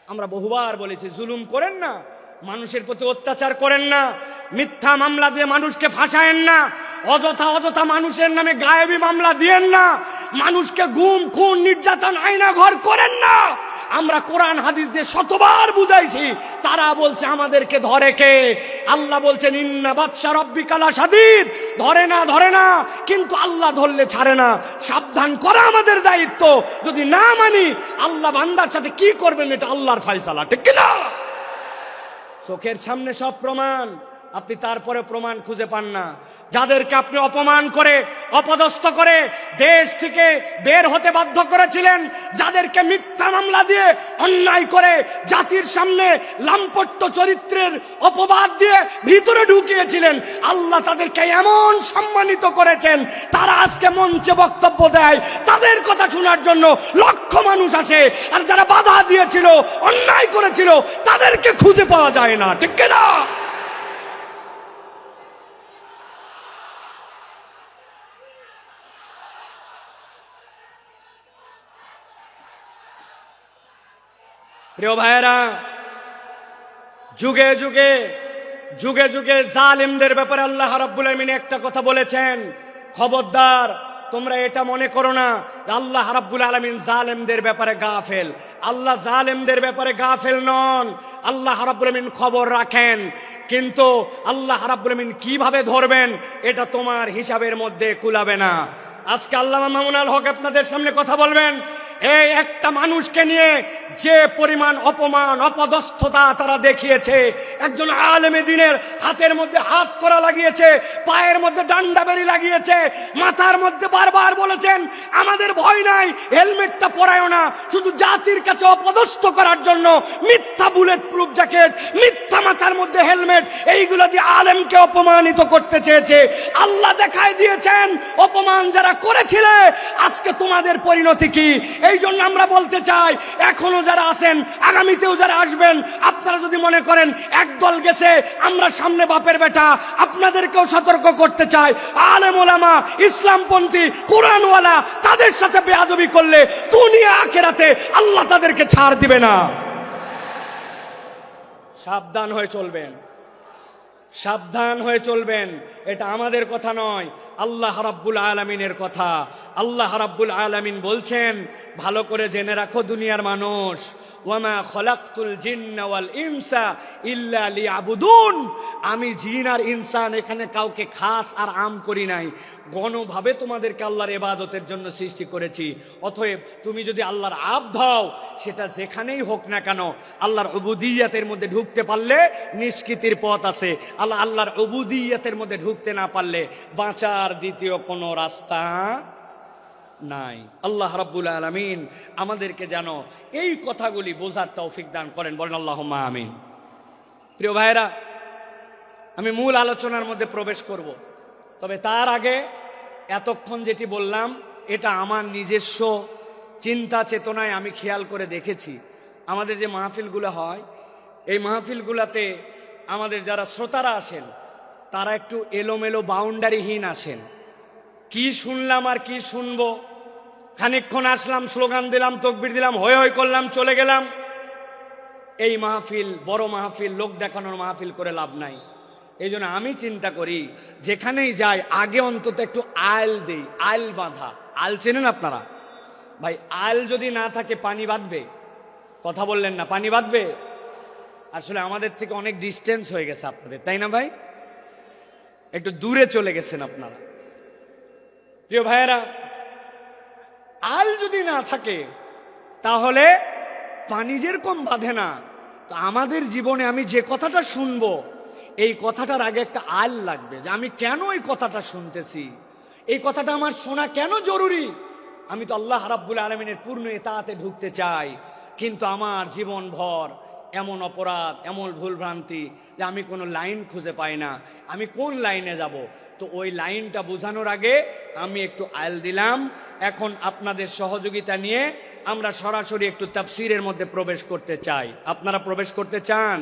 আমরা বহুবার বলেছি, জুলুম করেন না, মানুষের প্রতি অত্যাচার করেন না, মিথ্যা মামলা দিয়ে মানুষকে ফাঁসায়েন না, অযথা মানুষের নামে গায়েবী মামলা দিয়েন না, মানুষকে গুম খুন নির্যাতন আয়না ঘর করেন না। আমরা কোরআন হাদিস দিয়ে শতবার বুঝাইছি, তারা বলছে আমাদেরকে ধরে কে? আল্লাহ বলছেন ইন্না বাতশা রাব্বিকা লাশাদীদ, ধরে না, কিন্তু আল্লাহ ধরলে ছাড়ে না। সাবধান করা আমাদের দায়িত্ব। যদি না মানি, আল্লাহ বান্দার সাথে কি করবেন এটা আল্লাহর ফয়সালা, ঠিক কি না? চোখের সামনে সব প্রমাণ, আপনি তারপরে প্রমাণ খুঁজে পান না। যাদেরকে আপনি অপমান করে অপদস্থ করে দেশ থেকে বের হতে বাধ্য করেছিলেন, যাদেরকে মিথ্যা মামলা দিয়ে অন্যায় করে জাতির সামনে লাম্পট্য চরিত্রের অপবাদ দিয়ে ভিতরে ঢুকিয়েছিলেন, আল্লাহ তাদেরকে এমন সম্মানিত করেছেন, তারা আজকে মঞ্চে বক্তব্য দেয়, তাদের কথা শোনার জন্য লক্ষ মানুষ আসে। আর যারা বাধা দিয়েছিল, অন্যায় করেছিল, তাদেরকে খুঁজে পাওয়া যায় না, ঠিক না? প্রিয় ভাইয়েরা, যুগে যুগে জালিমদের ব্যাপারে আল্লাহ রাব্বুল আলামিন একটা কথা বলেছেন, খবরদার তোমরা এটা মনে করো না আল্লাহ রাব্বুল আলামিন জালেমদের ব্যাপারে গাফেল। আল্লাহ জালেমদের ব্যাপারে গাফেল নন, আল্লাহ রাব্বুল আলামিন খবর রাখেন, কিন্তু আল্লাহ রাব্বুল আলামিন কিভাবে ধরবেন এটা তোমার হিসাবের মধ্যে কুলাবে না। আজকে আল্লামা মামুন আল হক আপনাদের সামনে কথা বলবেন, এই একটা মানুষকে নিয়ে যে পরিমাণ অপমান অপদস্থতা তারা দেখিয়েছে, একজন আলেমে দ্বীনের হাতের মধ্যে হাত করা লাগিয়েছে, পায়ের মধ্যে ডান্ডা বেরি লাগিয়েছে, মাথার মধ্যে বারবার বলেছেন আমাদের ভয় নাই, হেলমেটটা পরায়ও না, শুধু জাতির কাছে অপদস্থ করার জন্য মিথ্যা বুলেট প্রুফ জ্যাকেট, মিথ্যা মাথার মধ্যে হেলমেট, এইগুলো দিয়ে আলেমকে অপমানিত করতে চেয়েছে। আল্লাহ দেখাই দিয়েছেন অপমান যারা করেছিল আজকে তোমাদের পরিণতি কি। এই জন্য আমরা বলতে চাই, এখনো যারা আছেন, আগামীতেও যারা আসবেন, আপনারা যদি মনে করেন একদল গেছে আমরা সামনে বাপের বেটা, আপনাদেরকেও সতর্ক করতে চাই, আলেম ওলামা ইসলামপন্থী কোরআনওয়ালা তাদের সাথে বেয়াদবি করলে দুনিয়া আখিরাতে আল্লাহ তাদেরকে ছাড় দিবে না। সাবধান হয়ে চলবেন, সাবধান হয়ে চলবেন। এটা আমাদের কথা নয়, আল্লাহ রাব্বুল আলামিনের কথা। আল্লাহ রাব্বুল আলামিন বলছেন, ভালো করে জেনে রাখো দুনিয়ার মানুষ, ওয়ামা খলাকতুল জিন্না ওয়াল ইনসা ইল্লা লিয়াবুদুন, আমি জিন আর ইনসান এখানে কাউকে খাস আর আম করি নাই, গণভাবে তোমাদেরকে আল্লাহর ইবাদতের জন্য সৃষ্টি করেছি। অতএব তুমি যদি আল্লাহর আবদ হও, সেটা যেখানেই হোক না কেন, আল্লাহর উবুদিয়তের মধ্যে ঢুকতে পারলে নিষ্কৃতির পথ আছে, আল্লাহর উবুদিয়তের মধ্যে ঢুকতে না পারলে বাঁচার দ্বিতীয় কোনো রাস্তা নাই। আল্লাহ রাব্বুল আলামিন আমাদেরকে যেন এই কথাগুলি বোঝার তৌফিক দান করেন, বলেন আল্লাহুম্মা আমিন। প্রিয় ভাইরা, আমি মূল আলোচনার মধ্যে প্রবেশ করব, তবে তার আগে এতক্ষণ যেটি বললাম এটা আমার নিজস্ব চিন্তা চেতনায় আমি খেয়াল করে দেখেছি। আমাদের যে মাহফিলগুলো হয়, এই মাহফিলগুলোতে আমাদের যারা শ্রোতারা আসেন তারা একটু এলোমেলো বাউন্ডারিহীন আসেন। কি শুনলাম আর কি শুনবো, খানিকক্ষণ আসলাম, স্লোগান দিলাম, তকবির দিলাম, হই হই করলাম, চলে গেলাম। এই মাহফিল বড় মাহফিল, লোক দেখানোর মাহফিল করে লাভ নাই। এই জন্য আমি চিন্তা করি যেখানেই যাই আগে অন্তত একটু আইল দেই, আইল বাঁধা। আইল চেনেন আপনারা? ভাই আইল যদি না থাকে পানি বাঁধবে? কথা বললেন না, পানি বাঁধবে? আসলে আমাদের থেকে অনেক ডিস্টেন্স হয়ে গেছে আপনাদের, তাই না ভাই? একটু দূরে চলে গেছেন আপনারা। প্রিয় ভাইয়েরা, আল যদি না থাকে তাহলে পানি যেরকম বাঁধে না, তো আমাদের জীবনে আমি যে কথাটা শুনবো এই কথাটার আগে একটা আল লাগবে, যে আমি কেন এই কথাটা শুনতেছি, এই কথাটা আমার শোনা কেন জরুরি। আমি তো আল্লাহ রাব্বুল আলামিনের পূর্ণ ইতাআতে ঢুকতে চাই, কিন্তু আমার জীবন ভর এমন অপরাধ, এমন ভুলভ্রান্তি যে আমি কোনো লাইন খুঁজে পাই না, আমি কোন লাইনে যাব। তো ওই লাইনটা বোঝানোর আগে আমি একটু আইল দিলাম। এখন আপনাদের সহযোগিতা নিয়ে আমরা সরাসরি একটু তাফসীরের মধ্যে প্রবেশ করতে চাই। আপনারা প্রবেশ করতে চান?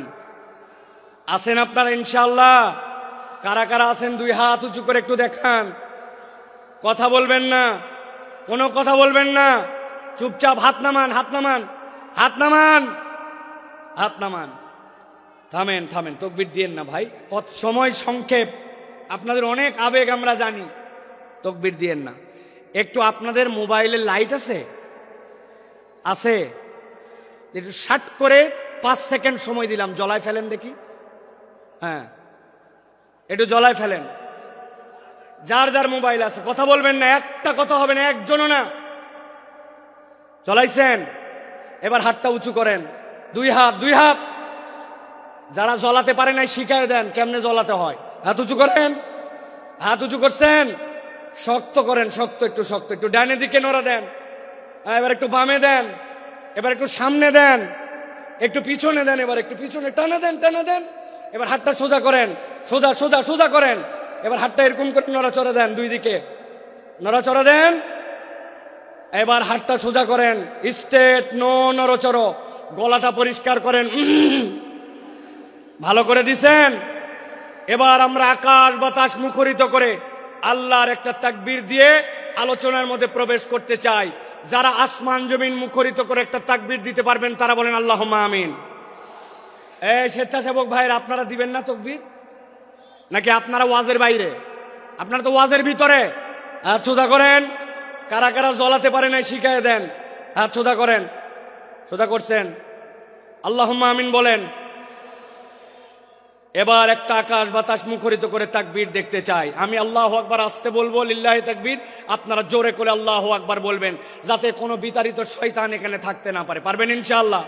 আছেন আপনারা ইনশাআল্লাহ? কারা কারা আছেন দুই হাত উঁচু করে একটু দেখান। কথা বলবেন না, কোনো কথা বলবেন না, চুপচাপ হাত নামান, হাত নামান, হাত নামান। হাত নামান। থামেন থামেন, তাকবীর দিয়েন না ভাই, কত সময় সংক্ষেপ, আপনাদের অনেক আবেগ আমরা জানি, তাকবীর দিয়েন না। একটু আপনাদের মোবাইলে লাইট আছে? আছে? একটু শার্ট করে 5 সেকেন্ড সময় দিলাম, জ্বলায় ফেলেন দেখি। হ্যাঁ, একটু জ্বলায় ফেলেন। যার যার মোবাইল আছে কথা বলবেন না, একটা কথা হবে না, একজনও না। জ্বলাইছেন? এবার হাতটা উঁচু করেন, 2 হাত 2 হাত। যারা জ্বলাতে পারে নাই শিখাই দেন কেমনে জ্বলাতে হয়। হাত উঁচু করেন, হাত উঁচু করছেন, শক্ত করেন, শক্ত, একটু শক্ত, একটু ডানে দিকে নড়া দেন, এবার একটু বামে দেন, এবার একটু সামনে দেন, একটু পিছনে দেন, এবার একটু পিছনে টানা দেন, টানা দেন। এবার হাতটা সোজা করেন, সোজা সোজা সোজা করেন। এবার হাতটা এরকম করে নড়াচড়া দেন, 2 দিকে নড়াচড়া দেন। এবার হাতটা সোজা করেন, স্ট্রেট, নো নড়চড়। গলাটা পরিষ্কার করেন, ভালো করে দিছেন। এবার আমরা আকাশ বাতাস মুখরিত করে আল্লাহর একটা তাকবীর দিয়ে আলোচনার মধ্যে প্রবেশ করতে চাই। যারা আসমান জমিন মুখরিত করে একটা তাকবীর দিতে পারবেন তারা বলেন আল্লাহুম্মা আমিন। এই স্বেচ্ছাসেবক ভাইরা, আপনারা দিবেন না তাকবীর? নাকি আপনারা ওয়াজের বাইরে? আপনারা তো ওয়াজের ভিতরে। হাত সোজা করেন। কারা কারা জ্বলাতে পারে নাই শিখাই দেন, হাত সোজা করেন। সোজা করছেন? আল্লাহুম্মা আমিন বলেন। এবার একটা আকাশ বাতাস মুখরিত করে তাকবীর দেখতে চাই। আমি আল্লাহু আকবার আসতে বলবো, লিল্লাহি তাকবীর, আপনারা জোরে করে আল্লাহু আকবার বলবেন, যাতে কোনো বিতাড়িত শয়তান এখানে থাকতে না পারে। পারবেন ইনশাআল্লাহ?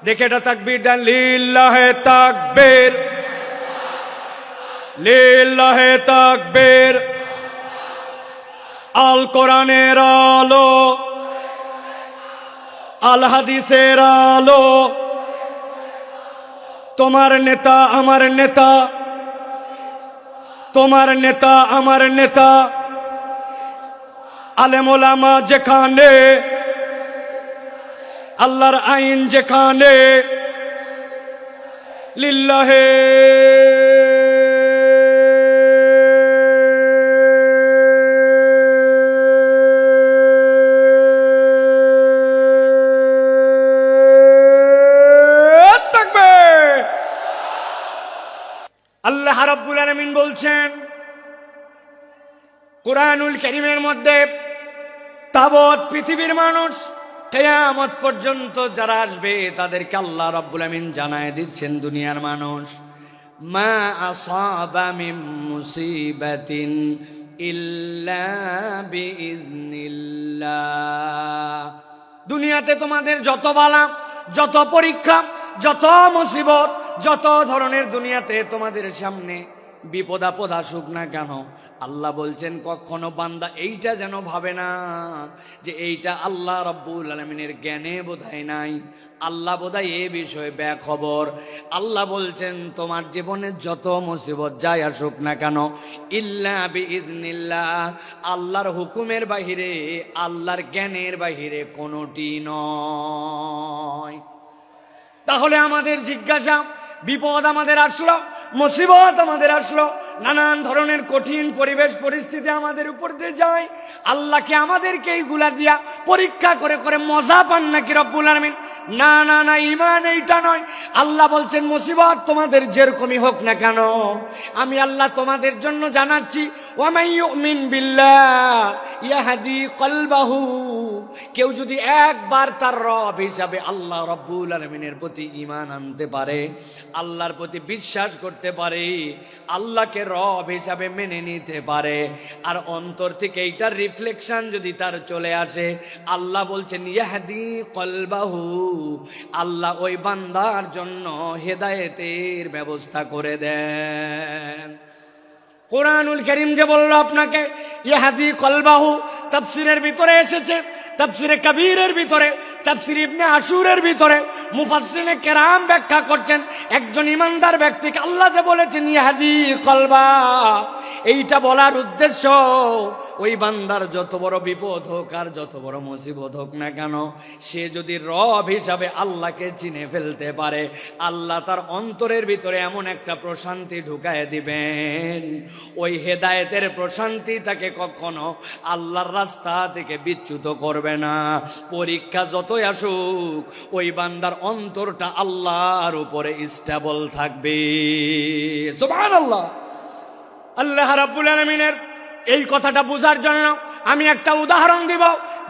দেখে এটা তাকবীর দেন, লিল্লাহি তাকবীর, লিল্লাহি তাকবীর। আল কোরআনের আলো, আল হাদিসের আলো, তোমার নেতা আমার নেতা, তোমার নেতা আমার নেতা। আলেম ওলামা যেখানে, আল্লাহর আইন যেখানে, লিল্লাহে আল্লাহ রাব্বুল আলামিন বলছেন কুরআনুল কারীমের মধ্যে, তাবৎ পৃথিবীর মানুষ কিয়ামত পর্যন্ত যারা আসবে তাদেরকে আল্লাহ রাব্বুল আলামিন জানায় দিচ্ছেন, দুনিয়ার মানুষ, মা আসাবা মিন মুসিবাতিন ইল্লা বিইজনিল্লাহ। দুনিয়াতে তোমাদের যত বালা, যত পরীক্ষা, যত মুসিবত, যত ধরনের দুনিয়াতে তোমাদের সামনে বিপদ আপদ আসুক না কেন, আল্লাহ বলছেন কখনো বান্দা এইটা যেন ভাবে না যে এইটা আল্লাহ রাব্বুল আলামিনের জ্ঞানে বোধহয় নাই, আল্লাহ বোধহয় এ বিষয়ে বেখবর। আল্লাহ বলছেন তোমার জীবনে যত মুসিবত যাই আসুক না কেন, ইল্লা বিইজনিল্লাহ, আল্লাহর হুকুমের বাহিরে, আল্লাহর জ্ঞানের বাহিরে কোনোটি নয়। তাহলে আমাদের জিজ্ঞাসা, বিপদ আমাদের আসলো, মুসিবত আমাদের আসলো, নানান ধরনের কঠিন পরিবেশ পরিস্থিতি আমাদের উপর দিয়ে যায়, আল্লাহকে আমাদেরকে এইগুলা দিয়া পরীক্ষা করে করে মজা পান নাকি রব্বুল আলামিন? না না না, ঈমান এইটা নয়। আল্লাহ বলছেন মুসিবত তোমাদের যেরকমই হোক না কেন, আমি আল্লাহ তোমাদের জন্য জানাচ্ছি, ওয়া মান ইউমিন বিল্লাহ ইয়াহদি কলবাহু, কেউ যদি একবার তার রব হিসাবে আল্লাহ রাব্বুল আলামিনের প্রতি ঈমান আনতে পারে, আল্লাহর প্রতি বিশ্বাস করতে পারে, আল্লাহকে রব হিসাবে মেনে নিতে পারে, আর অন্তর থেকে এইটার রিফ্লেকশন যদি তার চলে আসে, আল্লাহ বলছেন ইয়াহদি কলবাহু, আল্লাহ ওই বান্দার জন্য হেদায়েতের ব্যবস্থা করে দেন। কোরআনুল কারীম যে বলল আপনাকে ইয়াহদি কলবাহু, তাফসীরের ভিতরে এসেছে, তাফসীরে কবীরের ভিতরে, তাফসীর ইবনে আশুরের ভিতরে মুফাসসিরিনে কেরাম ব্যাখ্যা করছেন, একজন ইমানদার ব্যক্তিকে আল্লাহ যে বলেছেন ইয়াহদি কলবা, এইটা বলার উদ্দেশ্য, ওই বান্দার যত বড় বিপদ হোক আর যত বড় মুসিবত হোক না কেন, সে যদি রব হিসাবে আল্লাহকে চিনে ফেলতে পারে, আল্লাহ তার অন্তরের ভিতরে এমন একটা প্রশান্তি ঢুকায় দিবেন, ওই হেদায়েতের প্রশান্তি তাকে কখনো আল্লাহর রাস্তা থেকে বিচ্যুত করবে না। পরীক্ষা যতই আসুক, ওই বান্দার অন্তরটা আল্লাহর উপরে স্টেবল থাকবে। সুবহানাল্লাহ। আল্লাহ রাব্বুল আলামিনের এই কথাটা বোঝার জন্য আমি একটা উদাহরণ দিব,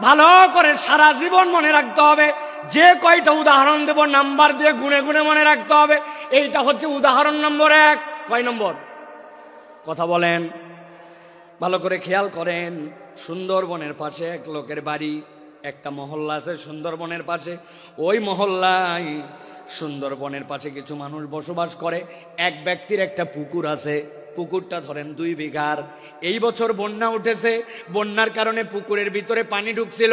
ভালো করে সারা জীবন মনে রাখতে হবে। যে কয়টা উদাহরণ দেব নাম্বার দিয়ে গুনে গুনে মনে রাখতে হবে। এইটা হচ্ছে উদাহরণ নম্বর 1। কয় নম্বর? কথা বলেন, ভালো করে খেয়াল করেন। সুন্দরবনের পাশে এক লোকের বাড়ি, একটা মহল্লা আছে সুন্দরবনের পাশে। ওই মহল্লায় সুন্দরবনের পাশে কিছু মানুষ বসবাস করে। এক ব্যক্তির একটা পুকুর আছে, পুকুরটা ধরেন 2 বিঘার। এই বছর বন্যা উঠেছে, বন্যার কারণে পুকুরের ভিতরে পানি ঢুকছিল।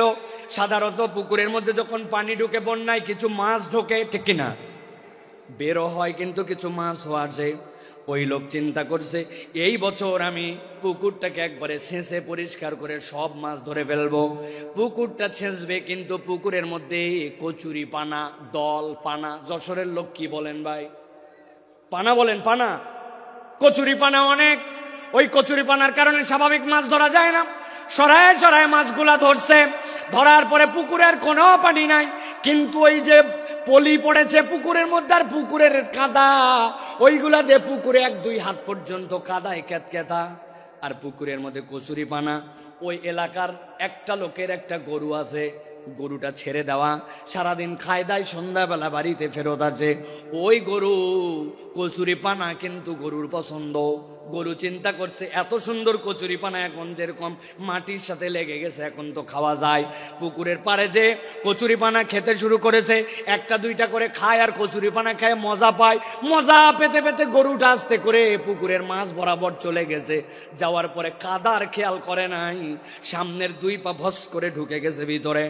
সাধারণত পুকুরের মধ্যে যখন পানি ঢুকে বন্যায় কিছু মাছ ঢোকে, ঠিক কিনা? বেরো হয় কিন্তু কিছু মাছও আসে। ওই লোক চিন্তা করছে, এই বছর আমি পুকুরটাকে একবারে ছেঁচে পরিষ্কার করে সব মাছ ধরে ফেলবো। পুকুরটা ছেঁচবে, কিন্তু পুকুরের মধ্যে কচুরি পানা, দল পানা। যশোরের লোক কি বলেন ভাই? পানা বলেন, পানা, কচুরি পানা অনেক। ওই কচুরি পানার কারণে স্বাভাবিক মাছ ধরা যায় না। সরায় সরায় মাছগুলা ধরছে। ধরার পরে পুকুরের কোনো পানি নাই, কিন্তু ওই যে পলি পড়েছে পুকুরের মধ্যে আর পুকুরের কাদা, ওইগুলা দিয়ে পুকুরে 1-2 হাত পর্যন্ত কাদায় ক্যাতক্যাতা। আর পুকুরের মধ্যে কচুরি পানা। ওই এলাকার একটা লোকের একটা গরু আছে, গরুটা ছেড়ে দেওয়া, সারাদিন খায় দায়, সন্ধ্যাবেলা বাড়িতে ফেরত আসে। ওই গরু কচুরি পানা কিন্তু গরুর পছন্দ। গরু চিন্তা করছে, এত সুন্দর কচুরি পানা এখন যেরকম মাটির সাথে লেগে গেছে, এখন তো খাওয়া যায়। পুকুরের পাড়ে যে কচুরি পানা খেতে শুরু করেছে, 1-2টা করে খায় আর কচুরি পানা খায়, মজা পায়। মজা পেতে পেতে গরুটা আস্তে করে পুকুরের মাছ বরাবর চলে গেছে। যাওয়ার পরে কাদার খেয়াল করে নাই, সামনের 2 পা ভস করে ঢুকে গেছে ভিতরে।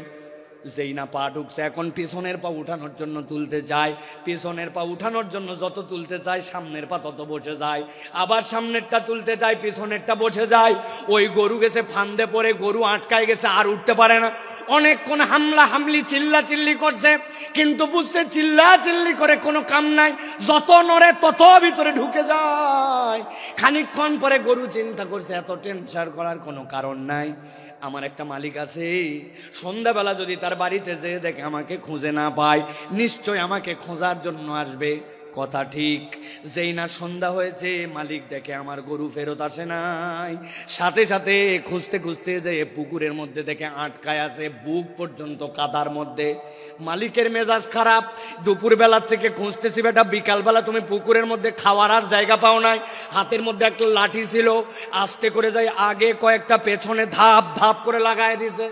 যেই না পা ঢুকছে, এখন পিছনের পা উঠানোর জন্য তুলতে যায়। পিছনের পা উঠানোর জন্য যত তুলতে চায়, সামনের পা তত বসে যায়। আবার সামনেরটা তুলতে যায়, পিছনেরটা বসে যায়। ওই গরু গেছে ফান্দে পড়ে, গরু আটকায় গেছে, আর উঠতে পারে না। অনেকক্ষণ হামলা হামলি চিল্লা চিল্লি করছে, কিন্তু বুঝছে চিল্লা চিল্লি করে কোনো কাম নাই। যত নড়ে তত ভিতরে ঢুকে যায়। খানিকক্ষণ পরে গরু চিন্তা করছে, এত টেনশন করার কোনো কারণ নাই। আমার একটা মালিক আছে, সন্ধ্যাবেলা যদি তার বাড়িতে যেয়ে দেখে আমাকে খুঁজে না পায়, নিশ্চয় আমাকে খোঁজার জন্য আসবে। কথা ঠিক। যেই না সন্ধ্যা হয়েছে, মালিক দেখে আমার গরু ফেরত আসে নাই। সাথে সাথে খুঁজতে খুঁজতে যে পুকুরের মধ্যে দেখে আটকায় আছে, বুক পর্যন্ত কাদার মধ্যে। মালিকের মেজাজ খারাপ। দুপুরবেলা থেকে খুঁজতেছি বেটা, বিকালবেলা তুমি পুকুরের মধ্যে খাওয়ার আর জায়গা পাও নাই। হাতের মধ্যে একটা লাঠি ছিল, আস্তে করে যাই আগে কয়েকটা, পেছনে ধাপ ধাপ করে লাগায় দিছে।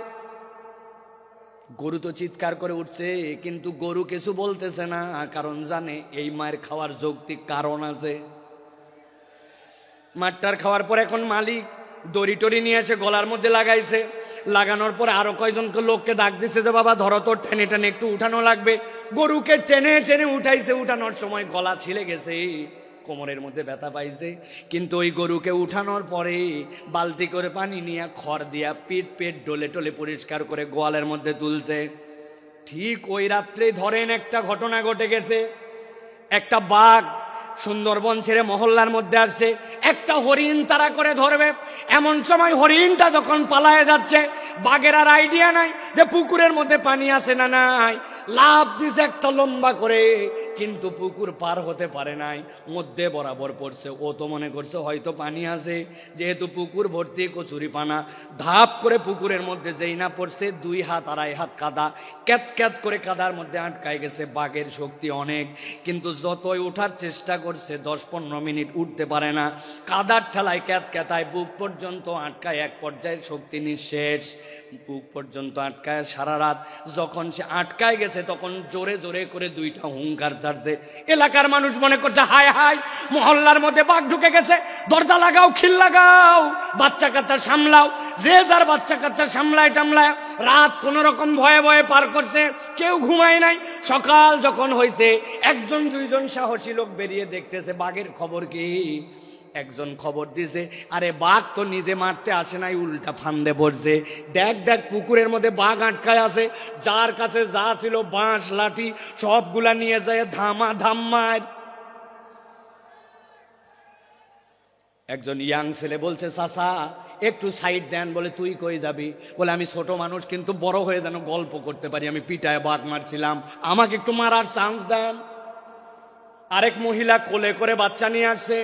গরু তো চিৎকার করে উঠছে, কিন্তু গরু কিছু বলতেছে না, কারণ জানে এই মায়ের খাওয়ার যৌক্তিক কারণ আছে। মাঠটার খাওয়ার পর এখন মালিক দড়ি টড়ি নিয়ে এসে গলার মধ্যে লাগাইছে। লাগানোর পরে আরো কয়েকজনকে লোককে ডাক দিচ্ছে যে বাবা ধরো তো, টেনে টেনে একটু উঠানো লাগবে। গরুকে টেনে টেনে উঠাইছে। উঠানোর সময় গলা ছিলে গেছে, কোমরের মধ্যে ব্যথা পাইছে। কিন্তু ওই গরুকে উঠানোর পরে বালতি করে পানি নিয়ে খড় দিয়া পিট পেট ডলে টলে পরিষ্কার করে গোয়ালের মধ্যে তুলছে। ঠিক ওই রাত্রে ধরেন একটা ঘটনা ঘটে গেছে। একটা বাঘ সুন্দরবন ছেড়ে মহল্লার মধ্যে আসছে, একটা হরিণ তারা করে ধরবে। এমন সময় হরিণটা যখন পালায়ে যাচ্ছে, বাঘের আর আইডিয়া নাই যে পুকুরের মধ্যে পানি আছে না নাই। লাফ দিছে একটা লম্বা করে, কিন্তু পুকুর পার হতে পারে নাই, মধ্যে বরাবর পড়ছে। ও তো মনে করছে হয়তো পানি আছে, যেহেতু পুকুর ভর্তি কচুরি পানা। ধাপ করে পুকুরের মধ্যে যেই না পড়ছে, 2 হাত 2.5 হাত কাদা, ক্যাত ক্যাত করে কাদার মধ্যে আটকায় গেছে। বাঘের শক্তি অনেক, কিন্তু যতই ওঠার চেষ্টা করছে 10-15 মিনিট উঠতে পারে না। কাদার ঠেলায় ক্যাত ক্যাতায় বুক পর্যন্ত আটকায়, এক পর্যায়ে শক্তি নিঃশেষ। বুক পর্যন্ত আটকায় সারা রাত। যখন সে আটকায় গেছে, তখন জোরে জোরে করে 2টা হুঙ্কার ছাড়ছে। এলাকার মানুষ মনে করছে হায় হায়, মহল্লার মধ্যে বাঘ ঢুকে গেছে, দরজা লাগাও, খিল লাগাও, বাচ্চা কাচ্চা সামলাও। যে যার বাচ্চা কাচ্চা সামলায় টামলায় রাত কোন রকম ভয়ে ভয়ে পার করছে, কেউ ঘুমায় নাই। সকাল যখন হয়েছে, 1-2জন সাহসী লোক বেরিয়ে দেখতেছে বাঘের খবর কি। একজন খবর দিছে, আরে বাঘ তো নিজে মারতে আসে নাই, উল্টা ফান্দে পড়ছে। দেখ দেখ পুকুরের মধ্যে বাঘ আটকায় আছে, যার কাছে যা ছিল বাঁশ লাঠি সবগুলা নিয়ে যায় ধামা ধাম মার। একজন ইয়াং ছেলে বলছে, চাচা একটু সাইড দেন। বলে তুই কই যাবি? বলে আমি ছোট মানুষ, কিন্তু বড় হয়ে যেন গল্প করতে পারি, আমি পিটায় বাঘ মারছিলাম, আমাকে একটু মারার চান্স দেন। আরেক মহিলা কোলে করে বাচ্চা নিয়ে আসছে,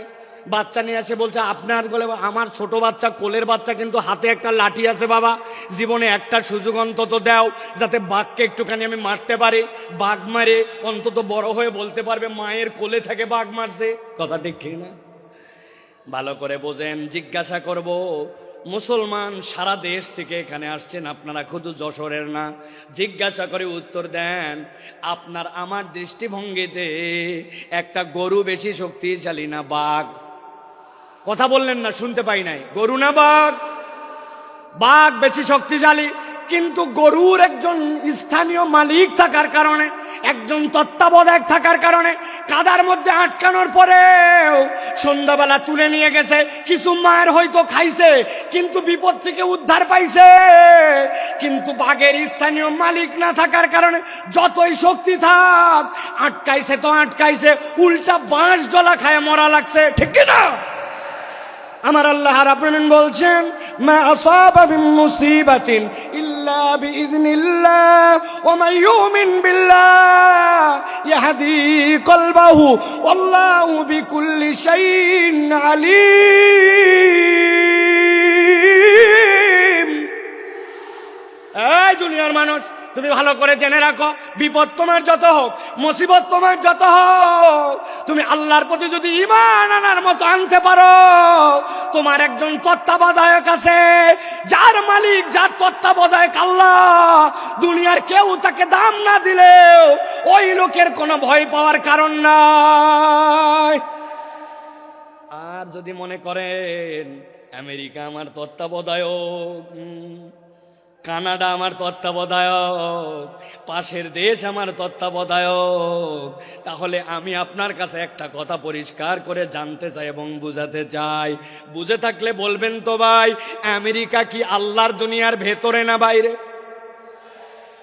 বাচ্চা নিয়ে আসে বলছে আপনার। বলে আমার ছোট বাচ্চা, কোলের বাচ্চা, কিন্তু হাতে একটা লাঠি আছে বাবা, জীবনে একটা সুযোগ অন্তত দাও যাতে বাঘকে একটুখানি আমি মারতে পারি, বাঘ মারে অন্তত বড় হয়ে বলতে পারবে মায়ের কোলে থেকে বাঘ মারছে। কথা ঠিক না? ভালো করে বোঝেন, জিজ্ঞাসা করব, মুসলমান সারা দেশ থেকে এখানে আসছেন, আপনারা শুধু যশোরের না, জিজ্ঞাসা করে উত্তর দেন, আপনার আমার দৃষ্টিভঙ্গিতে একটা গরু বেশি শক্তিশালী না বাঘ? কথা বললেন না, শুনতে পাই নাই। গরু না বাঘ? বাঘ বেশি শক্তিশালী, কিন্তু গরুর একজন স্থানীয় মালিক থাকার কারণে, একজন তত্ত্বাবধায়ক থাকার কারণে কাদার মধ্যে আটকানোর পরেও সন্ধ্যাবেলা তুলে নিয়ে গেছে, কিছু মায়ের হয়তো খাইছে, কিন্তু বিপদ থেকে উদ্ধার পাইছে। কিন্তু বাঘের স্থানীয় মালিক না থাকার কারণে যতই শক্তি থাক, আটকাইছে তো আটকাইছে, উল্টা বাঁশ জলা খায় মরা লাগছে। ঠিক না? আমার আল্লাহ রাব্বুল আলামিন বলছেন, মা আসাবা মিন মুসিবাতিন ইল্লা বিইذنিল্লাহ ওয়া মান ইউমিন বিল্লাহ ইয়াহদি কলবাহু ওয়াল্লাহু বিকুল্লি শাইইন আলীম। এই দুনিয়ার মানুষ, তুমি ভালো করে জেনে রাখো, বিপদ তোমার যত হোক, মুসিবত তোমার যত হোক, তুমি আল্লাহর প্রতি যদি ঈমান আনার মতো আনতে পারো, তোমার একজন তত্ত্বাবধায়ক আছে, যার মালিক, যার তত্ত্বাবধায়ক আল্লাহ। দুনিয়ার কেউ তাকে দাম না দিলেও ওই লোকের কোনো ভয় পাওয়ার কারণ নাই। আর যদি মনে করেন আমেরিকা আমার তত্ত্বাবধায়ক, কানাডা আমার তত্ত্বাবধায়ক, পাশের দেশ আমার তত্ত্বাবধায়ক, তাহলে আমি আপনার কাছে একটা কথা পরিষ্কার করে জানতে চাই এবং বুঝাতে চাই। বুঝে থাকলে বলবেন তো ভাই, আমেরিকা কি আল্লাহর দুনিয়ার ভেতরে না বাইরে?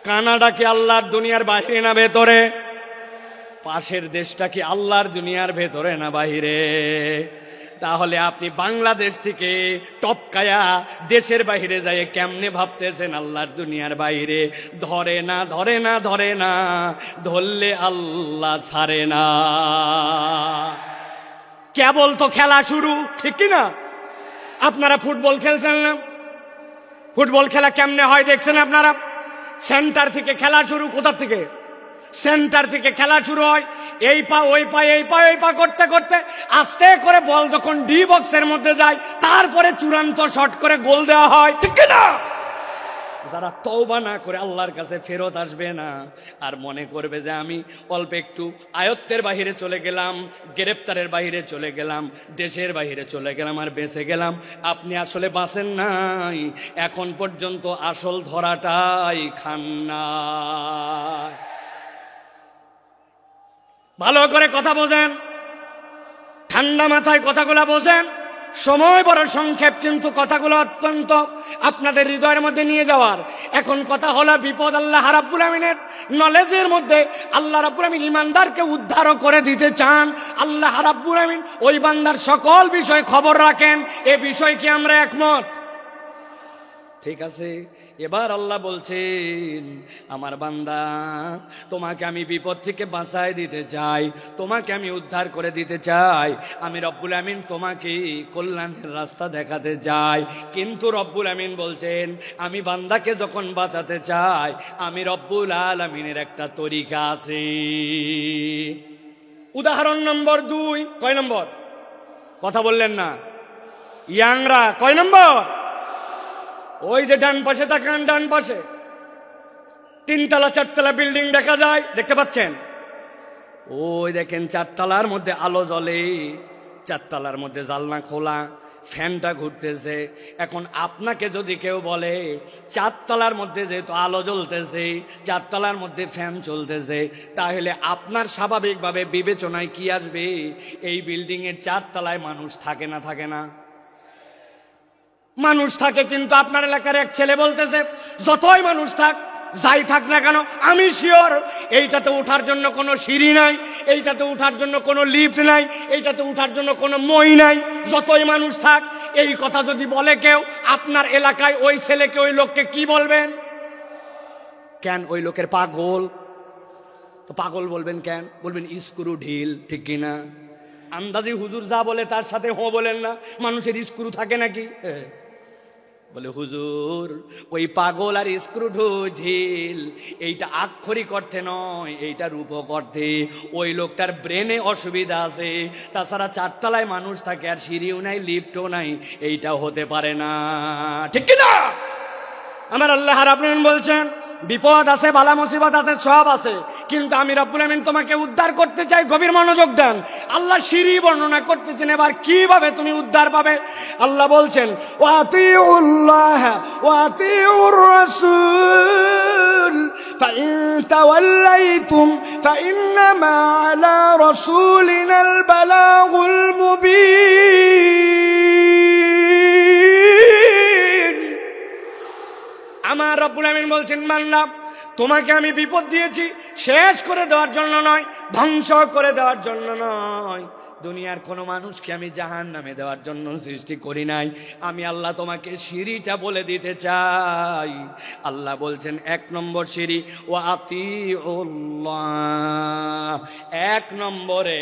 কানাডা কি আল্লাহর দুনিয়ার বাইরে না ভেতরে? পাশের দেশটা কি আল্লাহর দুনিয়ার ভেতরে না বাইরে? তাহলে আপনি বাংলাদেশ থেকে টপকায়া দেশের বাইরে যায় কেমনে ভাবতেছেন আল্লাহর দুনিয়ার বাইরে? ধরে না, ধরে না, ধরে না, ধরলে আল্লাহ ছাড়ে না। কেবল তো খেলা শুরু, ঠিক কি না? আপনারা ফুটবল খেলছেন না? ফুটবল খেলা কেমনে হয় দেখছেন আপনারা? সেন্টার থেকে খেলা শুরু। কোথা থেকে? সেন্টার থেকে খেলা শুরু হয়, এই পা ওই পা, এই পা ওই পা করতে করতে আস্তে করে বল যখন ডি বক্সের মধ্যে যায়, তারপরে চূড়ান্ত শট করে গোল দেওয়া হয়, ঠিক না? যারা তওবা না করে আল্লাহর কাছে ফেরত আসবে না, আর মনে করবে যে আমি অল্প একটু আয়ত্তের বাহিরে চলে গেলাম, গ্রেপ্তারের বাহিরে চলে গেলাম, দেশের বাহিরে চলে গেলাম আর বেঁচে গেলাম, আপনি আসলে বাঁচেন নাই। এখন পর্যন্ত আসল ধরাটাই খান না। ভালো করে কথা বোঝেন, ঠান্ডা মাথায় কথাগুলো বোঝেন। সময় বড় সংক্ষেপ, কিন্তু কথাগুলো অত্যন্ত আপনাদের হৃদয়ের মধ্যে নিয়ে যাওয়ার। এখন কথা হলো বিপদ আল্লাহ রাব্বুল আমিনের নলেজের মধ্যে। আল্লাহ রাব্বুল আমিন ইমানদারকে উদ্ধারও করে দিতে চান। আল্লাহ রাব্বুল আমিন ওই বান্দার সকল বিষয় খবর রাখেন। এ বিষয় কি আমরা একমত? ঠিক আছে। এবার আল্লাহ বলছেন, আমার বান্দা, তোমাকে আমি বিপদ থেকে বাঁচায় দিতে চাই, তোমাকে আমি উদ্ধার করে দিতে চাই। আমি রব্বুল আমিন তোমাকে কল্যাণের রাস্তা দেখাতে চাই। কিন্তু রব্বুল আমিন বলছেন, আমি বান্দাকে যখন বাঁচাতে চাই, আমি রব্বুল আলামিনের একটা তরিকা আছে। উদাহরণ নম্বর 2। কয় নম্বর? কথা বললেন না ইয়াংরা? কয় নম্বর? ওই যে ডান পাশে তাকান, ডান পাশে 3তলা 4তলা বিল্ডিং দেখা যায়, দেখতে পাচ্ছেন? ওই দেখেন 4তলার মধ্যে আলো জ্বলে, 4তলার মধ্যে জানলা খোলা, ফ্যানটা ঘুরতেছে। এখন আপনাকে যদি কেউ বলে চারতলার মধ্যে যেহেতু আলো জ্বলতেছে, চারতলার মধ্যে ফ্যান চলতেছে, তাহলে আপনার স্বাভাবিকভাবে বিবেচনায় কি আসবে? এই বিল্ডিং এর চারতলায় মানুষ থাকে না থাকে না? মানুষ থাকে, কিন্তু আপনার এলাকার এক ছেলে বলতেছে যতই মানুষ থাক, যাই থাক না কেন, আমি শিওর এইটাতে ওঠার জন্য কোনো সিঁড়ি নাই, এইটাতে ওঠার জন্য কোনো লিফট নাই, এইটাতে ওঠার জন্য কোনো মই নাই, যতই মানুষ থাক। এই কথা যদি বলে কেউ আপনার এলাকায়, ওই ছেলেকে, ওই লোককে কি বলবেন? কেন? ওই লোকের পাগল। তো পাগল বলবেন কেন? বলবেন স্ক্রু ঢিল, ঠিক কিনা? আন্দাজি হুজুর যা বলে তার সাথে হো বলেন না। মানুষের স্ক্রু থাকে নাকি? বলে হুজুর ওই পাগল আর স্ক্রু ঢিল এইটা আক্ষরিক অর্থে নয়, এইটা রূপক অর্থে। ওই লোকটার ব্রেনে অসুবিধা আছে, তাছাড়া চারতলায় মানুষ থাকে আর সিঁড়িও নাই, লিফটও নাই, এইটা হতে পারে না, ঠিক কিনা? আমার আল্লাহ রাব্বুল আলামিন বলছেন বিপদ আছে, বালা মুসিবত আছে, সব আছে, কিন্তু আমি রব্বুল আমিন তোমাকে উদ্ধার করতে চাই। গভীর মনোযোগ দেন। আল্লাহ সিঁড়ি বর্ণনা করতেছেন, এবার কিভাবে তুমি উদ্ধার পাবে। আল্লাহ বলছেন ওয়াতিউল্লাহ ওয়াতিউর রাসূল ফাইন তাওয়াল্লাইতুম ফাইন্নামা আলা রাসূলিনাল বালাগুল মুবিন। আমার রব্বুল আমিন বলছেন বান্দা, তোমাকে আমি বিপদ দিয়েছি শেষ করে দেওয়ার জন্য নয়, ধ্বংস করে দেওয়ার জন্য নয়। দুনিয়ার কোনো মানুষকে আমি জাহান্নামে দেওয়ার জন্য সৃষ্টি করি নাই। আমি আল্লাহ তোমাকে সিঁড়িটা বলে দিতে চাই। আল্লাহ বলছেন 1 নম্বর সিঁড়ি ওয়াতিউল্লাহ। 1 নম্বরে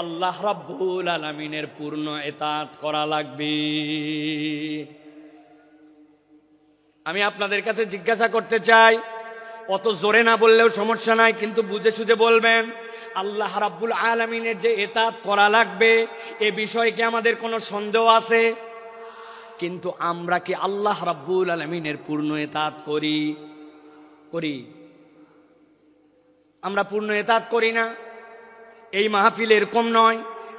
আল্লাহ রাব্বুল আলামিনের পূর্ণ ইতাআত করা লাগবে। আমি আপনাদের কাছে জিজ্ঞাসা করতে চাই, অত জোরে না বললেও সমস্যা নাই, কিন্তু বুঝে সুঝে বলবেন। আল্লাহ রাব্বুল আলামিনের যে ইতাআত করা লাগবে, এ বিষয়ে কি আমাদের কোনো সন্দেহ আছে? কিন্তু আমরা কি আল্লাহ রাব্বুল আলামিনের পূর্ণ ইতাআত করি? আমরা পূর্ণ ইতাআত করি না। এই মাহফিল এরকম নয়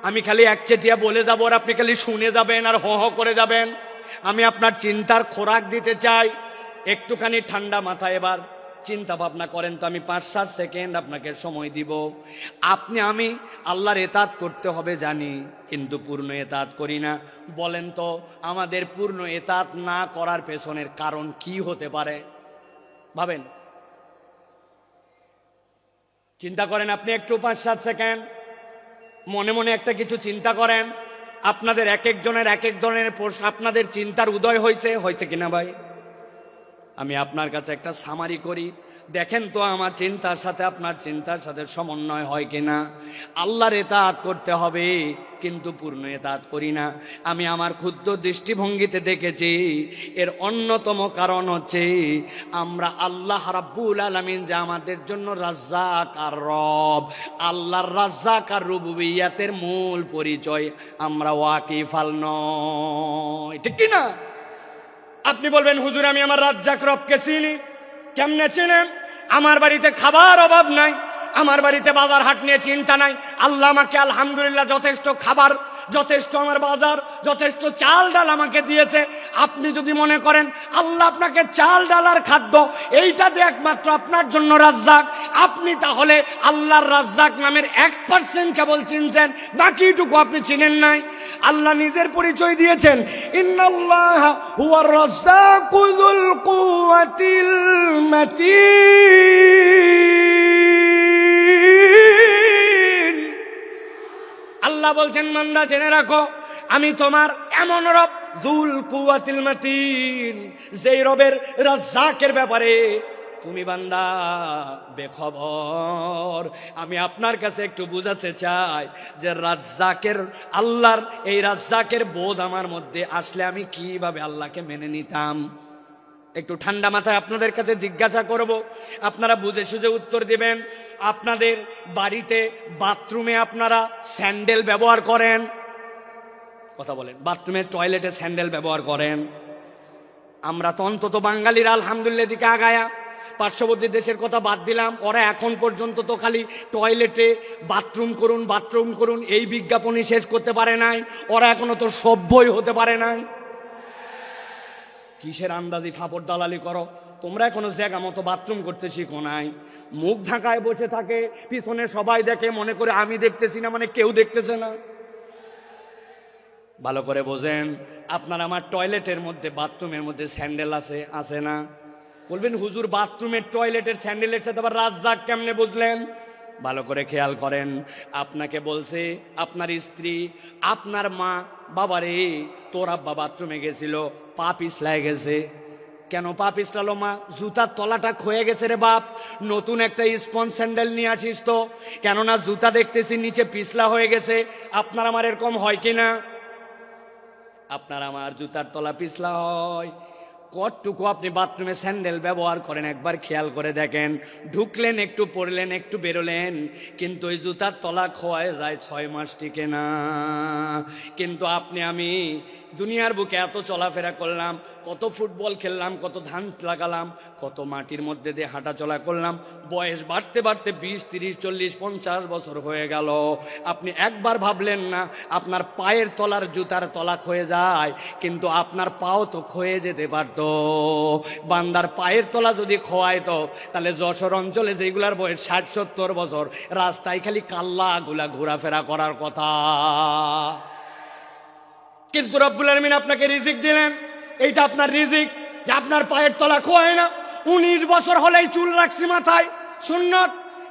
আমি খালি একচেটিয়া বলে যাব আর আপনি খালি শুনে যাবেন আর হো হো করে যাবেন। আমি আপনার চিন্তার খোরাক দিতে চাই। একটুখানি ঠান্ডা মাথায় এবার চিন্তা ভাবনা করেন তো। আমি 5-7 সেকেন্ড আপনাকে সময় দিব। আমি আল্লাহর ইতাআত করতে হবে জানি, কিন্তু পূর্ণ ইতাআত করি না। বলেন তো আমাদের পূর্ণ ইতাআত না করার পেছনের কারণ কি হতে পারে? ভাবেন, চিন্তা করেন। আপনি একটু 5-7 সেকেন্ড মনে মনে একটা কিছু চিন্তা করেন। আপনাদের এক একজনের এক এক ধরনের প্রশ্ন, আপনাদের চিন্তার উদয় হয়েছে কিনা ভাই? আমি আপনার কাছে একটা সামারি করি, দেখেন তো আমার চিন্তার সাথে আপনার চিন্তার সাথে সমন্বয় হয় কিনা। আল্লাহর ইতাআত করতে হবে, কিন্তু পূর্ণ ইতাআত করি না। আমি আমার ক্ষুদ্র দৃষ্টিভঙ্গিতে দেখেছি এর অন্যতম কারণ হচ্ছে আমরা আল্লাহ রাব্বুল আলামিন যে আমাদের জন্য রাজ্জাক আর রব, আল্লাহর রাজ্জাক আর রুবুবিয়্যাতের মূল পরিচয় আমরা ওয়াকিফাল নয়, ঠিক কিনা? আপনি বলবেন হুজুর আমি আমার রাজ্জাক রবকে চিনি। কেমনে চিনেন? আমার বাড়িতে খাবার অভাব নাই, আমার বাড়িতে বাজার হাট নিয়ে চিন্তা নাই। আল্লাহ আমাকে আলহামদুলিল্লাহ যথেষ্ট খাবার, যথেষ্ট আমার বাজার, যথেষ্ট চাল ডাল আমাকে দিয়েছে। আপনি যদি মনে করেন আল্লাহ আপনাকে চাল ডাল আর খাদ্য এইটা দিয়ে একমাত্র আপনার জন্য রাজ্জাক, আপনি তাহলে আল্লাহর রাজ্জাক নামের 1% কেবল চিনছেন, বাকিটুকু আপনি চিনেন নাই। আল্লাহ নিজের পরিচয় দিয়েছেন, ইন্নাল্লাহ হুয়ার রাজ্জাকু যুল কুওয়াতিল মাতিন। আল্লাহ বলছেন বান্দা জেনে রাখো আমি তোমার এমন রব যুল কুওয়াতিল মাতিন, যেই রবের রাজ্জাকের ব্যাপারে তুমি বান্দা বেখবর। আমি আপনার কাছে একটু বুঝাতে চাই যে রাজ্জাকের, আল্লাহর এই রাজ্জাকের বোধ আমার মধ্যে আসলে আমি কিভাবে আল্লাহকে মেনে নিতাম। একটু ঠান্ডা মাথায় আপনাদের কাছে জিজ্ঞাসা করব, আপনারা বুঝে সুঝে উত্তর দিবেন। আপনাদের বাড়িতে বাথরুমে আপনারা স্যান্ডেল ব্যবহার করেন? কথা বলেন। বাথরুমের টয়লেটে স্যান্ডেল ব্যবহার করেন? আমরা তো অন্তত বাঙালিরা আলহামদুলিল্লাহ দিকে আগায়া পার্শ্ববর্তী দেশের কথা বাদ দিলাম, ওরা এখন পর্যন্ত তো খালি টয়লেটে বাথরুম করুন বাথরুম করুন এই বিজ্ঞাপনই শেষ করতে পারে নাই, ওরা এখনো তো সভ্যই হতে পারে নাই। কিসের আন্দাজি ফাপড় দালালি করো, তোমরা এখনো জায়গা মতো বাথরুম করতে শিখো নাই। মুখ ঢাকায় বসে থাকে, পিছনে সবাই দেখে, মনে করে আমি দেখতেছি না মানে কেউ দেখতেছে না। ভালো করে বোঝেন, আপনার আমার টয়লেটের মধ্যে বাথরুমের মধ্যে স্যান্ডেল আছে, আছে না? বলবেন হুজুর বাথরুমের টয়লেটের স্যান্ডেলের সাথে আবার রাজ্জাক কেমনে বুঝলেন? ভালো করে খেয়াল করেন, আপনাকে বলছে আপনার স্ত্রী, আপনার মা, বাবারে তোর আব্বা বাথরুমে গেছিল, পা পিছলায় গেছে। কেন পা পিছলালো মা? জুতার তলাটা ক্ষয়ে গেছে রে বাপ, নতুন একটা স্পঞ্জ স্যান্ডেল নিয়ে আসিস তো, কেননা জুতা দেখতেছি নিচে পিছলা হয়ে গেছে। আপনার আমার এরকম হয় কি না? আপনার আমার জুতার তলা পিছলা হয়। কতটুকু আপনি বাথরুমে স্যান্ডেল ব্যবহার করেন একবার খেয়াল করে দেখেন। ঢুকলেন একটু, পড়লেন একটু, বেরোলেন, কিন্তু ওই জুতার তলা খোয়ায় যায়, 6 মাস টিকে না। কিন্তু আপনি আমি দুনিয়ার বুকে এত চলাফেরা করলাম, কত ফুটবল খেললাম, কত ধান লাগালাম, কত মাটির মধ্যে দিয়ে হাঁটা চলা করলাম, বয়স বাড়তে বাড়তে 20, 30, 40, 50 বছর হয়ে গেল। আপনি একবার ভাবলেন না আপনার পায়ের তলার জুতার তলা ক্ষয়ে যায়, কিন্তু আপনার পাও তো ক্ষয়ে যেতে পারত। বান্দার পায়ের তলা যদি খোয়াইতো তাহলে যশোর অঞ্চলে যেগুলার বয়স 60-70 বছর, রাস্তায় খালি কাল্লাগুলা ঘোরাফেরা করার কথা। কিন্তু রব্বুল আলামিন আপনাকে রিজিক দিলেন, এইটা আপনার রিজিক যে আপনার পায়ের তলা খোয়ায় না। 19 বছর হলেই চুল রাখছি মাথায়, সুন্নত,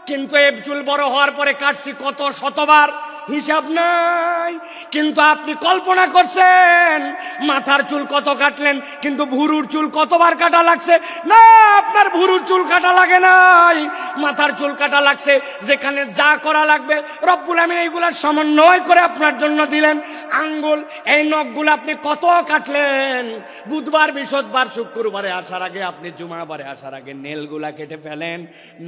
কিন্তু এই চুল বড় হওয়ার পরে কাটছি কত শতবার, হিসাব নাই। কিন্তু আপনি কল্পনা করছেন মাথার চুল কত কাটলেন, কিন্তু ভুরুর চুল কতবার কাটা লাগছে? না, আপনার ভুরুর চুল কাটা লাগে নাই, মাথার চুল কাটা লাগছে। যেখানে যা করা লাগবে রব্বুল আমিন এইগুলা সমন্বয় করে আপনার জন্য দিলেন। আঙ্গুল, এই নখগুলো আপনি কত কাটলেন, বুধবার, বৃহস্পতিবার, শুক্রবারে আসার আগে, আপনি জুমাবারে আসার আগে নেলগুলা কেটে ফেলেন,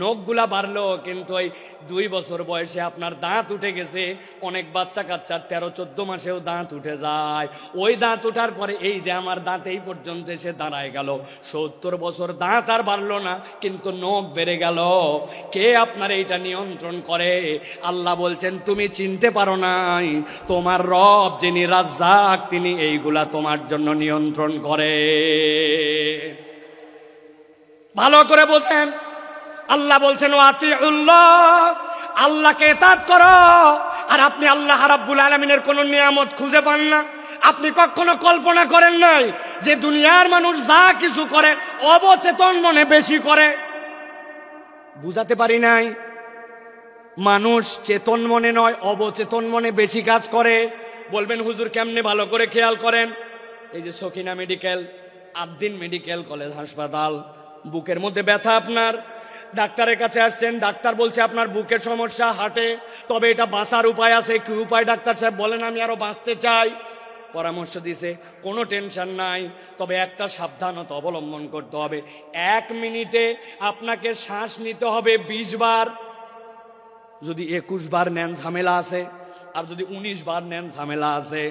নখগুলা বাড়লো। কিন্তু ওই 2 বছর বয়সে আপনার দাঁত উঠে গেছে। অনেক বাচ্চা কাচ্চার 13-14 মাসেও দাঁত উঠে যায়। ওই দাঁত উঠার পরে এই যে আমার দাঁত এই পর্যন্ত এসে দাঁড়ায় গেল, 70 বছর দাঁত আর বাড়লো না, কিন্তু নখ বেড়ে গেল। কে আপনার এইটা নিয়ন্ত্রণ করে? আল্লাহ বলছেন তুমি চিনতে পারো নাই, তোমার রব যিনি রাজ্জাক তিনি এইগুলা তোমার জন্য নিয়ন্ত্রণ করে। ভালো করে বোঝেন, আল্লাহ বলছেন আতিউল্লাহ, আল্লাহকে ইতাআত করো। আর আপনি আল্লাহ রাব্বুল আলামিনের কোন নিয়ামত খুঁজে পান না। আপনি কখনো কল্পনা করেন নাই যে দুনিয়ার মানুষ যা কিছু করে অবচেতন মনে বেশি করে? বুঝাতে পারি নাই? মানুষ চেতন মনে নয়, অবচেতন মনে বেশি কাজ করে। বলবেন হুজুর কেমনে? ভালো করে খেয়াল করেন। এই যে Sakina medical, Ad-din medical college হাসপাতাল, বুকের মধ্যে ব্যথা, আপনার ডাক্তারের কাছে আসছেন, ডাক্তার বলছে আপনার বুকের সমস্যা, হার্টে, তবে এটা বাঁচার উপায় আছে। কি উপায় ডাক্তার সাহেব? বলেন আমি আরো বাঁচতে চাই। পরামর্শ দিছে, কোনো টেনশন নাই, তবে একটা সাবধানতা অবলম্বন করতে হবে। 1 মিনিটে আপনাকে শ্বাস নিতে হবে 20 বার। যদি 21 বার নেন ঝামেলা আছে, আর যদি 19 বার নেন ঝামেলা আছে।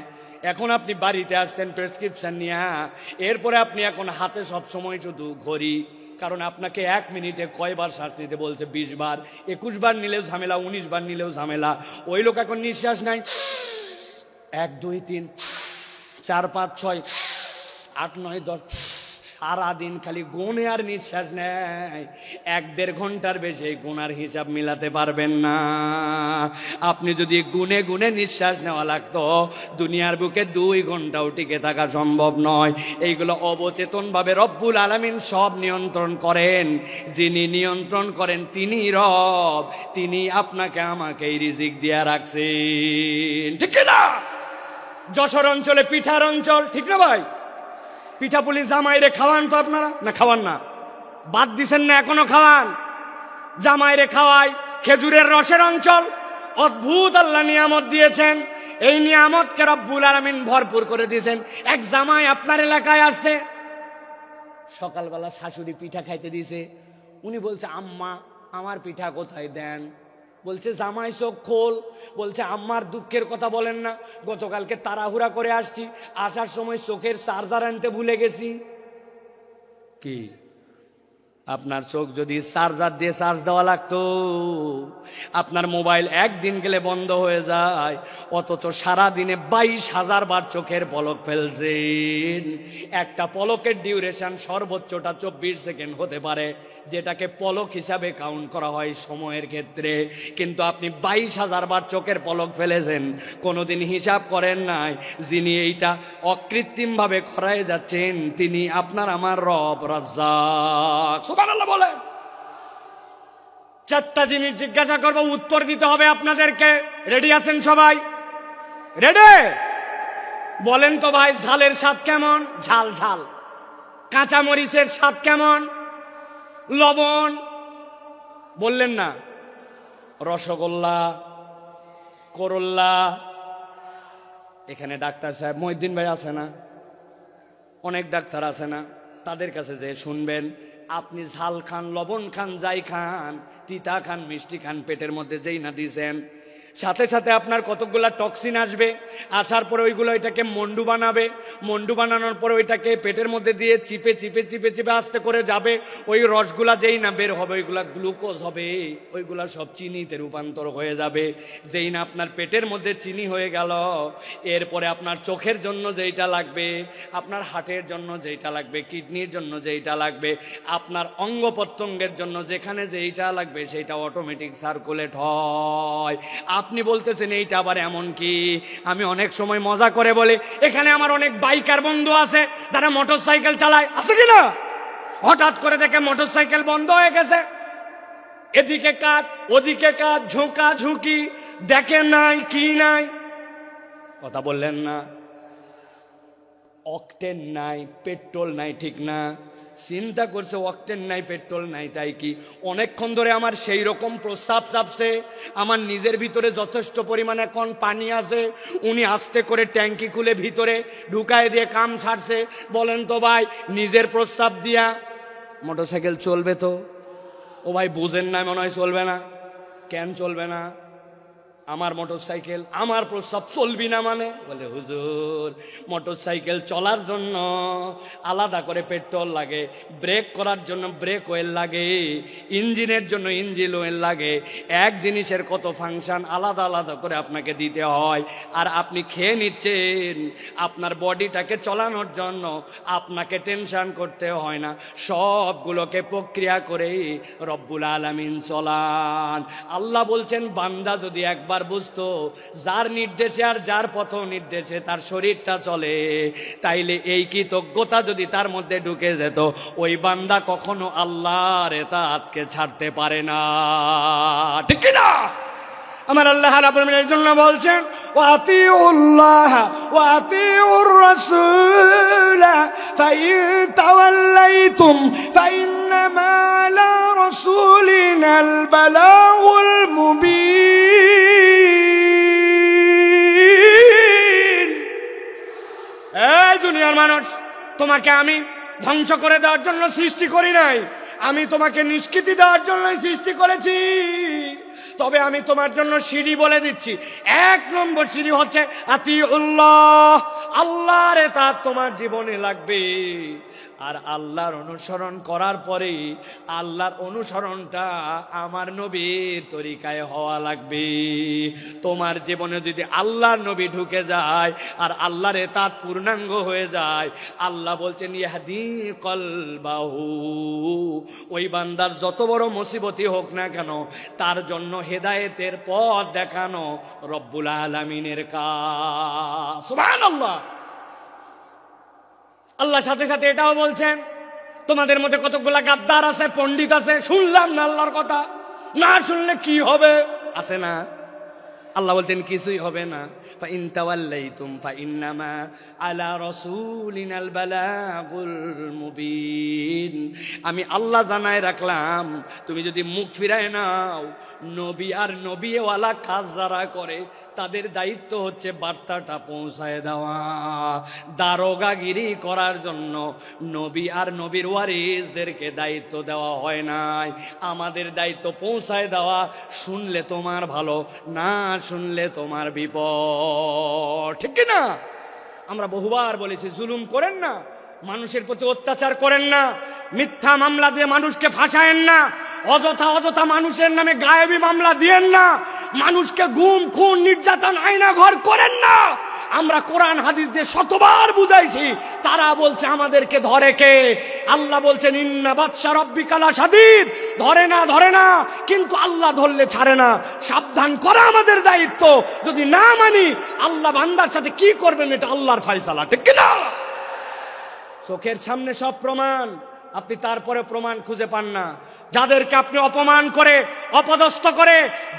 এখন আপনি বাড়িতে আসছেন প্রেসক্রিপশন নিয়ে, এরপরে আপনি এখন হাতে সব সময় শুধু ঘড়ি, কারণ আপনাকে 1 মিনিটে কয়বার শ্বাস নিতে বলছে? 20 বার। 21 বার নিলেও ঝামেলা, 19 বার নিলেও ঝামেলা। ওই লোক এখন নিঃশ্বাস নাই, 1, 2, 3, 4, 5, 6, 8, 9, 10, সারাদিন খালি গুনে আর নিঃশ্বাস নেয়। 1-1.5 ঘন্টার বেশি এই গুনার হিসাব মিলাতে পারবেন না। আপনি যদি গুনে গুনে নিঃশ্বাস নেওয়া লাগতো, দুনিয়ার বুকে 2 ঘন্টাও টিকে থাকা সম্ভব নয়। এইগুলো অবচেতন ভাবে রব্বুল আলামিন সব নিয়ন্ত্রণ করেন। যিনি নিয়ন্ত্রণ করেন তিনি রব, তিনি আপনাকে আমাকে এই রিজিক দিয়া রাখছেন, ঠিক না? যশোর অঞ্চলে পিঠার অঞ্চল, ঠিক না ভাই? পিঠাপুলি জামাইরে খাওয়ান তো আপনারা, না খাওয়ান না? বাদ দিছেন না? এখনো খাওয়ান, জামাইরে খাওয়াই। খেজুরের রসের অঞ্চল, অদ্ভুত আল্লাহ নিয়ামত দিয়েছেন। এই নিয়ামতকে রব্বুল আলামিন ভরপুর করে দিয়েছেন। এক জামাই আপনার এলাকায় আসছে, সকালবেলা শাশুড়ি পিঠা খাইতে দিছে। উনি বলছে আম্মা আমার পিঠা কোথায় দেন? বলছে জামাই চোখ খোল। বলছে আম্মার দুঃখের কথা বলেন না, গতকালকে তাড়াহুড়া করে আসছি, আসার সময় চোখের চার্জার আনতে ভুলে গেছি। কি আপনার চোখ যদি চার্জার দিয়ে চার্জ দেওয়া লাগতো, আপনার মোবাইল একদিন গেলে বন্ধ হয়ে যায়, অথচ সারাদিনে 22,000 বার চোখের পলক ফেলছেন। একটা পলকের ডিউরেশন সর্বোচ্চটা 24 সেকেন্ড হতে পারে, যেটাকে পলক হিসাবে কাউন্ট করা হয় সময়ের ক্ষেত্রে। কিন্তু আপনি 22,000 বার চোখের পলক ফেলেছেন, কোনোদিন হিসাব করেন নাই যিনি এইটা অকৃত্রিমভাবে খরায় যাচ্ছেন তিনি আপনার আমার রব রাজ্জাক। সুবহানাল্লাহ বলেন। 4টা জিনিস জিজ্ঞাসা করব, উত্তর দিতে হবে আপনাদেরকে। রেডি আছেন সবাই? রেডি? বলেন তো ভাই, ঝালের স্বাদ কেমন? ঝাল ঝাল। কাঁচা মরিচের স্বাদ কেমন? লবণ। বললেন না? রসগোল্লা, করল্লা। এখানে ডাক্তার সাহেব মহিউদ্দিন ভাই আছে না? অনেক ডাক্তার আছে না? তাদের কাছে যে শুনবেন, আপনি ঝাল খান, লবণ খান, যাই খান, তিতা খান, মিষ্টি খান, পেটের মধ্যে যেই না দিয়েছেন, সাথে সাথে আপনার কতকগুলা টক্সিন আসবে। আসার পরে ওইগুলো এটাকে মন্ডু বানাবে। মন্ডু বানানোর পরে ওইটাকে পেটের মধ্যে দিয়ে চিপে চিপে চিপে চিপে আস্তে করে যাবে। ওই রসগুলা যেই না বের হবে, ওইগুলা গ্লুকোজ হবে, ওইগুলা সব চিনিতে রূপান্তর হয়ে যাবে। যেই না আপনার পেটের মধ্যে চিনি হয়ে গেল, এরপরে আপনার চোখের জন্য যেইটা লাগবে, আপনার হার্টের জন্য যেইটা লাগবে, কিডনির জন্য যেইটা লাগবে, আপনার অঙ্গ প্রত্যঙ্গের জন্য যেখানে যেইটা লাগবে সেইটা অটোমেটিক সার্কুলেট হয়। আপনি বলতেছেন এইটা আবার এমন কি? আমি অনেক সময় মজা করে বলি, এখানে আমার অনেক বাইকার বন্ধু আছে যারা মোটর সাইকেল চালায়, আছে কিনা? হঠাৎ করে দেখে মোটর সাইকেল বন্ধ হয়ে গেছে, এদিকে কাট ওদিকে কাট, ঝুঁকা ঝুঁকি, দেখে নাই কি নাই। কথা বললেন না? অকটেন নাই, পেট্রোল নাই, ঠিক না? চিন্তা করছে অকটেন নাই, পেট্রোল নাই, তাই কি অনেকক্ষণ ধরে আমার সেই রকম প্রস্রাব চাপছে, আমার নিজের ভিতরে যথেষ্ট পরিমাণে এখন পানি আছে, উনি আস্তে করে ট্যাঙ্কি খুলে ভিতরে ঢুকায় দিয়ে কাম ছাড়ছে। বলেন তো ভাই, নিজের প্রস্রাব দিয়া মোটরসাইকেল চলবে তো? ও ভাই বুঝেন না মনে হয়, চলবে না। কেন চলবে না? আমার মোটরসাইকেল, আমার প্রস্রাব চলবি না মানে? বলে হুজুর, মোটরসাইকেল চলার জন্য আলাদা করে পেট্রোল লাগে, ব্রেক করার জন্য ব্রেক অয়েল লাগে, ইঞ্জিনের জন্য ইঞ্জিন অয়েল লাগে। এক জিনিসের কত ফাংশন আলাদা আলাদা করে আপনাকে দিতে হয়। আর আপনি খেয়ে নিচ্ছেন, আপনার বডিটাকে চলানোর জন্য আপনাকে টেনশন করতে হয় না, সবগুলোকে প্রক্রিয়া করে রব্বুল আলামিন চলান। আল্লাহ বলছেন, বান্দা যদি একবার বুঝতো যার নির্দেশে আর যার পথ নির্দেশে তার শরীরটা চলে, তাইলে এই কৃতজ্ঞতা যদি তার মধ্যে ঢুকে যেত, ওই বান্দা কখনো আল্লাহর ইতাআতকে ছাড়তে পারে না, ঠিক না? আমার আল্লাহ রাব্বুল আলামিন এর জন্য বলছেন, ওয়াতিউল্লাহ ওয়াতিউর রাসূল ফাইন তাওয়াল্লাইতুম ফাইন্নামা আলা রাসূলিনাল বালাগুল মুবিন। এই দুনিয়ার মানুষ, তোমাকে আমি ধ্বংস করে দেওয়ার জন্য সৃষ্টি করি নাই, আমি তোমাকে নিষ্কৃতি দেওয়ার জন্য সৃষ্টি করেছি। তবে আমি তোমার জন্য সিঁড়ি বলে দিচ্ছি। 1 নম্বর সিঁড়ি হচ্ছে আতিউল্লাহ, আল্লাহর ইতাআত তোমার জীবনে লাগবে। আর আল্লাহর অনুসরণ করার পরে আল্লাহর অনুসরণটা আমার নবীর তরিকায় হওয়া লাগবে। তোমার জীবনে যদি আল্লাহর নবী ঢুকে যায় আর আল্লাহর ইতাআত পূর্ণাঙ্গ হয়ে যায়, আল্লাহ বলছেন ইয়াহদি কলবাহু, ওই বান্দার যত বড় মুসিবতই হোক না কেন, তার জন্য হেদায়েতের পথ দেখানো রব্বুল আলামিনের কাজ। সুবহানাল্লাহ। আল্লাহ সাথে সাথে এটাও বলছেন, তোমাদের মধ্যে কতগুলা গাদ্দার আছে, পণ্ডিত আছে, শুনলাম না আল্লাহর কথা, না শুনলে কি হবে? আছে না? আল্লাহ বলছেন কিছুই হবে না। ফাইন তাওয়াল্লাইতুম ফাইন্নামা আলা রাসূলিনাল বালাগুল মুবিন। আমি আল্লাহ জানায় রাখলাম, তুমি যদি মুখ ফিরায় নাও, নবী আর নবীওয়ালা কাজ যারা করে তাদের দায়িত্ব হচ্ছে বার্তাটা পৌঁছায় দেওয়া। দারোগাগিরি করার জন্য নবী আর নবীর ওয়ারিসদেরকে দায়িত্ব দেওয়া হয় নাই। আমাদের দায়িত্ব পৌঁছায় দেওয়া। শুনলে তোমার ভালো, না শুনলে তোমার বিপদ, ঠিক না? আমরা বহুবার বলেছি, জুলুম করেন না, মানুষের প্রতি অত্যাচার করেন না, মিথ্যা মামলা দিয়ে মানুষকে ফাঁসায়েন না, অযথা মানুষের নামে গায়েবী মামলা দিয়েন না, মানুষকে গুম খুন নির্যাতন আয়না ঘর করেন না। আমরা কোরআন হাদিস দিয়ে শতবার বুঝাইছি, তারা বলছে আমাদেরকে ধরে কে? আল্লাহ বলছেন ইন্না বাতশা রাব্বিকা লাশাদীদ, ধরে না, কিন্তু আল্লাহ ধরলে ছাড়ে না। সাবধান করা আমাদের দায়িত্ব। যদি না মানি আল্লাহ বান্দার সাথে কি করবেন এটা আল্লাহর ফয়সালা, ঠিক কি না? চোখের সামনে সব প্রমাণ, আপনি তারপরে প্রমাণ খুঁজে পান না। যাদেরকে আপনি অপমান করে অপদস্থ করে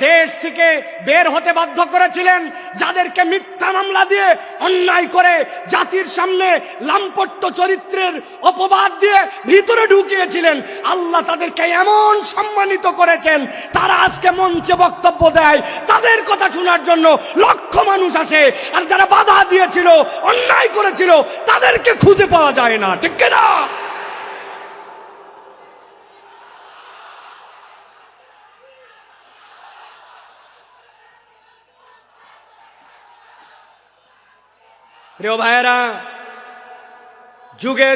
দেশ থেকে বের হতে বাধ্য করেছিলেন, যাদেরকে মিথ্যা মামলা দিয়ে অন্যায় করে জাতির সামনে লাম্পট্য চরিত্রের অপবাদ দিয়ে ভিতরে ঢুকিয়েছিলেন, আল্লাহ তাদেরকে এমন সম্মানিত করেছেন, তারা আজকে মঞ্চে বক্তব্য দেয়, তাদের কথা শোনার জন্য লক্ষ মানুষ আসে। আর যারা বাধা দিয়েছিল, অন্যায় করেছিল, তাদেরকে খুঁজে পাওয়া যায় না, ঠিক না? প্রিয় ভাইয়েরা, যুগে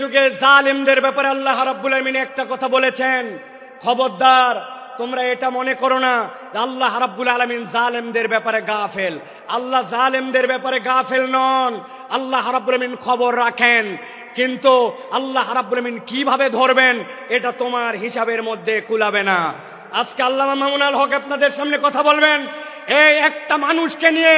যুগে জালিমদের ব্যাপারে আল্লাহ রাব্বুল আলামিন একটা কথা বলেছেন, খবরদার তোমরা এটা মনে করো না আল্লাহ রাব্বুল আলামিন জালেমদের ব্যাপারে গাফেল। আল্লাহ জালেমদের ব্যাপারে গাফেল নন, আল্লাহ রাব্বুল আলামিন খবর রাখেন। কিন্তু আল্লাহ রাব্বুল আলামিন কিভাবে ধরবেন এটা তোমার হিসাবের মধ্যে কুলাবে না। আজকে আল্লামা মামুনুল হক আপনাদের সামনে কথা বলবেন। এই একটা মানুষকে নিয়ে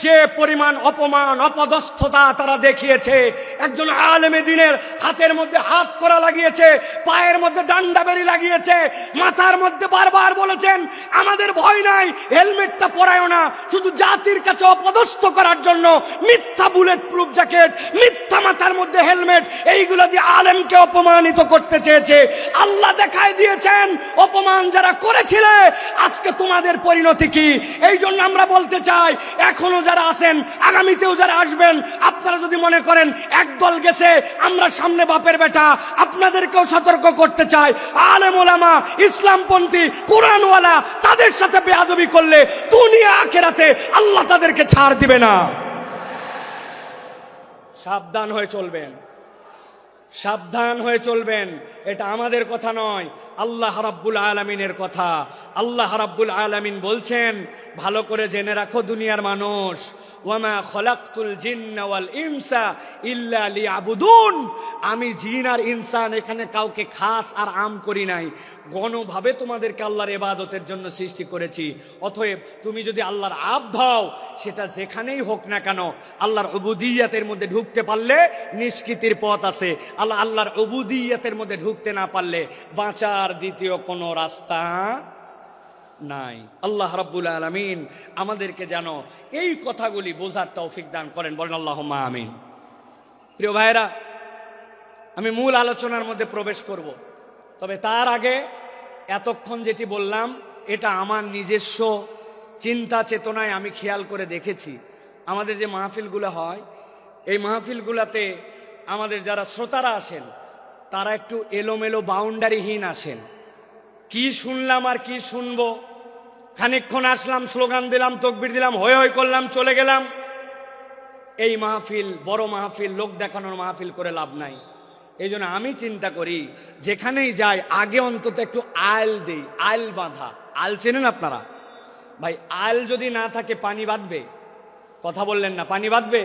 যে পরিমাণ অপমান অপদস্থতা তারা দেখিয়েছে, একজন আলেমে দ্বীনের হাতের মধ্যে হাত করা লাগিয়েছে, পায়ের মধ্যে ডান্ডা বেরি লাগিয়েছে, মাথার মধ্যে বারবার বলেছেন আমাদের ভয় নাই, হেলমেটটা পরায়ও না, শুধু জাতির কাছে অপদস্থ করার জন্য মিথ্যা বুলেট প্রুফ জ্যাকেট, মিথ্যা মাথার মধ্যে হেলমেট, এইগুলো দিয়ে আলেমকে অপমানিত করতে চেয়েছে। আল্লাহ দেখাই দিয়েছেন অপমান যারা করেছিলে আজকে তোমাদের পরিণতি কি। এই জন্য আমরা বলতে চাই, এখনো যারা আছেন, আগামীতেও যারা আসবেন, আপনারা যদি মনে করেন একদল গেছে আমরা সামনে বাপের বেটা, আপনাদেরকেও সতর্ক করতে চাই, আলেম ওলামা ইসলামপন্থী কোরআনওয়ালা তাদের সাথে বেয়াদবি করলে দুনিয়া আখিরাতে আল্লাহ তাদেরকে ছাড় দিবে না। সাবধান হয়ে চলবেন, সাবধান হয়ে চলবেন। এটা আমাদের কথা নয়, আল্লাহ রাব্বুল আলামিনের কথা। আল্লাহ রাব্বুল আলামিন বলছেন, ভালো করে জেনে রাখো দুনিয়ার মানুষ, ওয়ামা খলাকতুল জিন্না ওয়াল ইনসা ইল্লা লিয়াবুদুন, আমি জিন আর ইনসান এখানে কাউকে খাস আর আম করি নাই, গণভাবে তোমাদেরকে আল্লাহর ইবাদতের জন্য সৃষ্টি করেছি। অতএব তুমি যদি আল্লাহর আব্দ হও, সেটা যেখানেই হোক না কেন, আল্লাহর উবুদিয়্যাতের মধ্যে ঢুকতে পারলে নিষ্কৃতির পথ আছে। আল্লাহর উবুদিয়্যাতের মধ্যে ঢুকতে না পারলে বাঁচার দ্বিতীয় কোনো রাস্তা নাই। আল্লাহ রাব্বুল আলামিন আমাদেরকে যেন এই কথাগুলি বোঝার তৌফিক দান করেন, বলেন আল্লাহুম্মা আমিন। প্রিয় ভাইয়েরা, আমি মূল আলোচনার মধ্যে প্রবেশ করব, তবে তার আগে এতক্ষণ যেটি বললাম এটা আমার নিজস্ব চিন্তা চেতনায় আমি খেয়াল করে দেখেছি। আমাদের যে মাহফিলগুলো হয়, এই মাহফিলগুলোতে আমাদের যারা শ্রোতারা আসেন তারা একটু এলোমেলো বাউন্ডারিহীন আসেন। কি শুনলাম আর কি শুনবো, খানিকক্ষণ আসলাম, স্লোগান দিলাম, তকবির দিলাম, হই হই করলাম, চলে গেলাম। এই মাহফিল বড় মাহফিল, লোক দেখানোর মাহফিল করে লাভ নাই। এই জন্য আমি চিন্তা করি যেখানেই যাই আগে অন্তত একটু আল দেই, আল বাঁধা। আল চেনেন আপনারা? ভাই আল যদি না থাকে পানি বাঁধবে? কথা বললেন না, পানি বাঁধবে?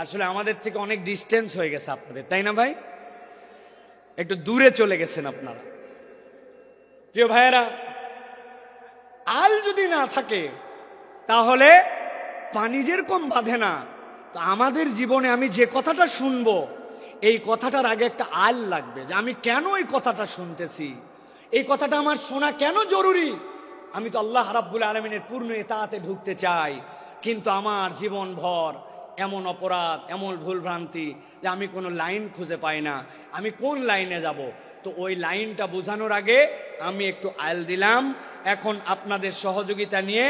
আসলে আমাদের থেকে অনেক ডিস্টেন্স হয়ে গেছে আপনাদের, তাই না ভাই? একটু দূরে চলে গেছেন আপনারা। প্রিয় ভাইয়েরা, আল যদি না থাকে তাহলে পানি যেরকম বাঁধে না, তো আমাদের জীবনে আমি যে কথাটা শুনবো এই কথাটার আগে একটা আল লাগবে, যে আমি কেন এই কথাটা শুনতেছি, এই কথাটা আমার শোনা কেন জরুরি। আমি তো আল্লাহ রাব্বুল আলামিনের পূর্ণ ইতাআতে ঢুকতে চাই, কিন্তু আমার জীবন ভর এমন অপরাধ, এমন ভুলভ্রান্তি যে আমি কোনো লাইন খুঁজে পাই না, আমি কোন লাইনে যাব। তো ওই লাইনটা বোঝানোর আগে আমি একটু আল দিলাম। এখন আপনাদের সহযোগিতা নিয়ে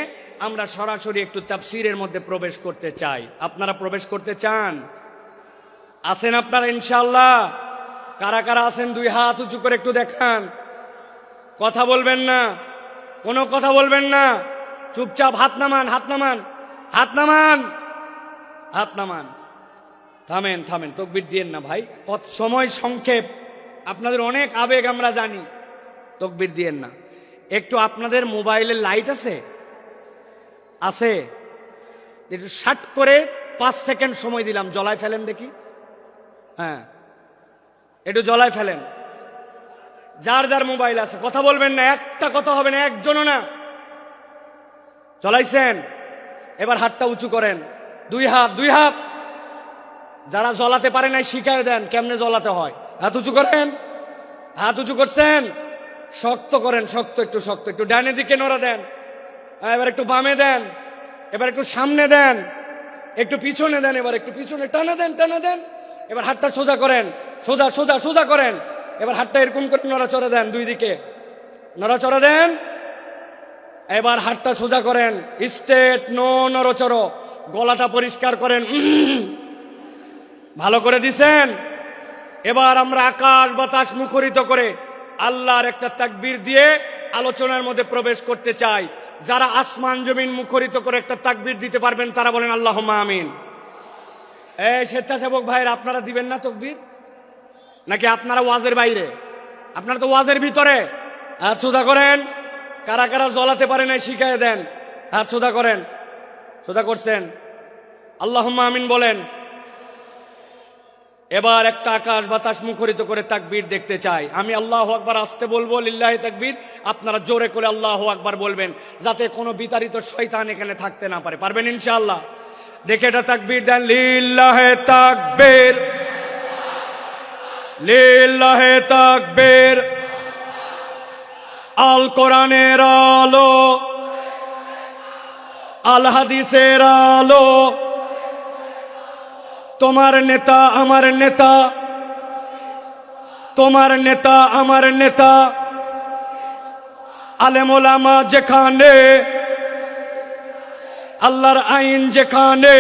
আমরা সরাসরি একটু তাফসীরের মধ্যে প্রবেশ করতে চাই। আপনারা প্রবেশ করতে চান? আছেন আপনারা ইনশাআল্লাহ? কারা কারা আছেন দুই হাত উঁচু করে একটু দেখান। কথা বলবেন না, কোনো কথা বলবেন না, চুপচাপ হাত নামান, হাত নামান, হাত নামান, হাত নামান। থামেন থামেন, তাকবীর দিয়েন না ভাই, কত সময় সংক্ষেপ, আপনাদের অনেক আবেগ আমরা জানি, তাকবীর দিয়েন না। একটু আপনাদের মোবাইলের লাইট আছে? আছে? একটু শাট করে 5 সেকেন্ড সময় দিলাম, জ্বলায় ফেলেন দেখি। হ্যাঁ, একটু জ্বলায় ফেলেন। যার যার মোবাইল আছে কথা বলবেন না, একটা কথা হবে না, একজনও না। জ্বলাইছেন? এবার হাতটা উঁচু করেন, 2 হাত 2 হাত। যারা জ্বলাতে পারে নাই শিখাই দেন কেমনে জ্বলাতে হয়। হাত উঁচু করেন, হাত উঁচু করছেন, শক্ত করেন, শক্ত, একটু শক্ত, একটু ডানের দিকে নড়া দেন, এবার একটু বামে দেন, এবার একটু সামনে দেন, একটু পিছনে দেন, এবার একটু পিছনে টানা দেন, টানা দেন। এবার হাতটা সোজা করেন, সোজা সোজা সোজা করেন। এবার হাতটা এরকম করে নড়াচড়া দেন, 2 দিকে নড়াচড়া দেন। এবার হাতটা সোজা করেন, স্ট্রেট, নো নড়চড়। গলাটা পরিষ্কার করেন, ভালো করে দিছেন। এবার আমরা আকাশ বাতাস মুখরিত করে আল্লাহর একটা তাকবীর দিয়ে আলোচনার মধ্যে প্রবেশ করতে চাই। যারা আসমান জমিন মুখরিত করে একটা তাকবীর দিতে পারবেন তারা বলেন আল্লাহুম্মা আমিন। এই স্বেচ্ছাসেবক ভাইরা, আপনারা দিবেন না তাকবীর? নাকি আপনারা ওয়াজের বাইরে? আপনারা তো ওয়াজের ভিতরে। হাত সোজা করেন। কারা কারা জ্বলাতে পারে নাই শিখায় দেন, হাত সোজা করেন। সোজা করছেন? আল্লাহুম্মা আমিন বলেন। এবার একটা আকাশ বাতাস মুখরিত করে তাকবীর দেখতে চাই। আমি আল্লাহু আকবার আসতে বলবো, লিল্লাহি তাকবীর, আপনারা জোরে করে আল্লাহু আকবার বলবেন, যাতে কোনো বিতাড়িত শয়তান এখানে থাকতে না পারে। পারবেন ইনশাআল্লাহ? দেখে এটা তাকবীর দেন, লিল্লাহি তাকবীর, লিল্লাহি তাকবীর। আল কোরআনের আলো, আল হাদিসের আলো, তোমার নেতা আমার নেতা, তোমার নেতা আমার নেতা, আলেম ওলামা যেখানে, আল্লাহর আইন যেখানে,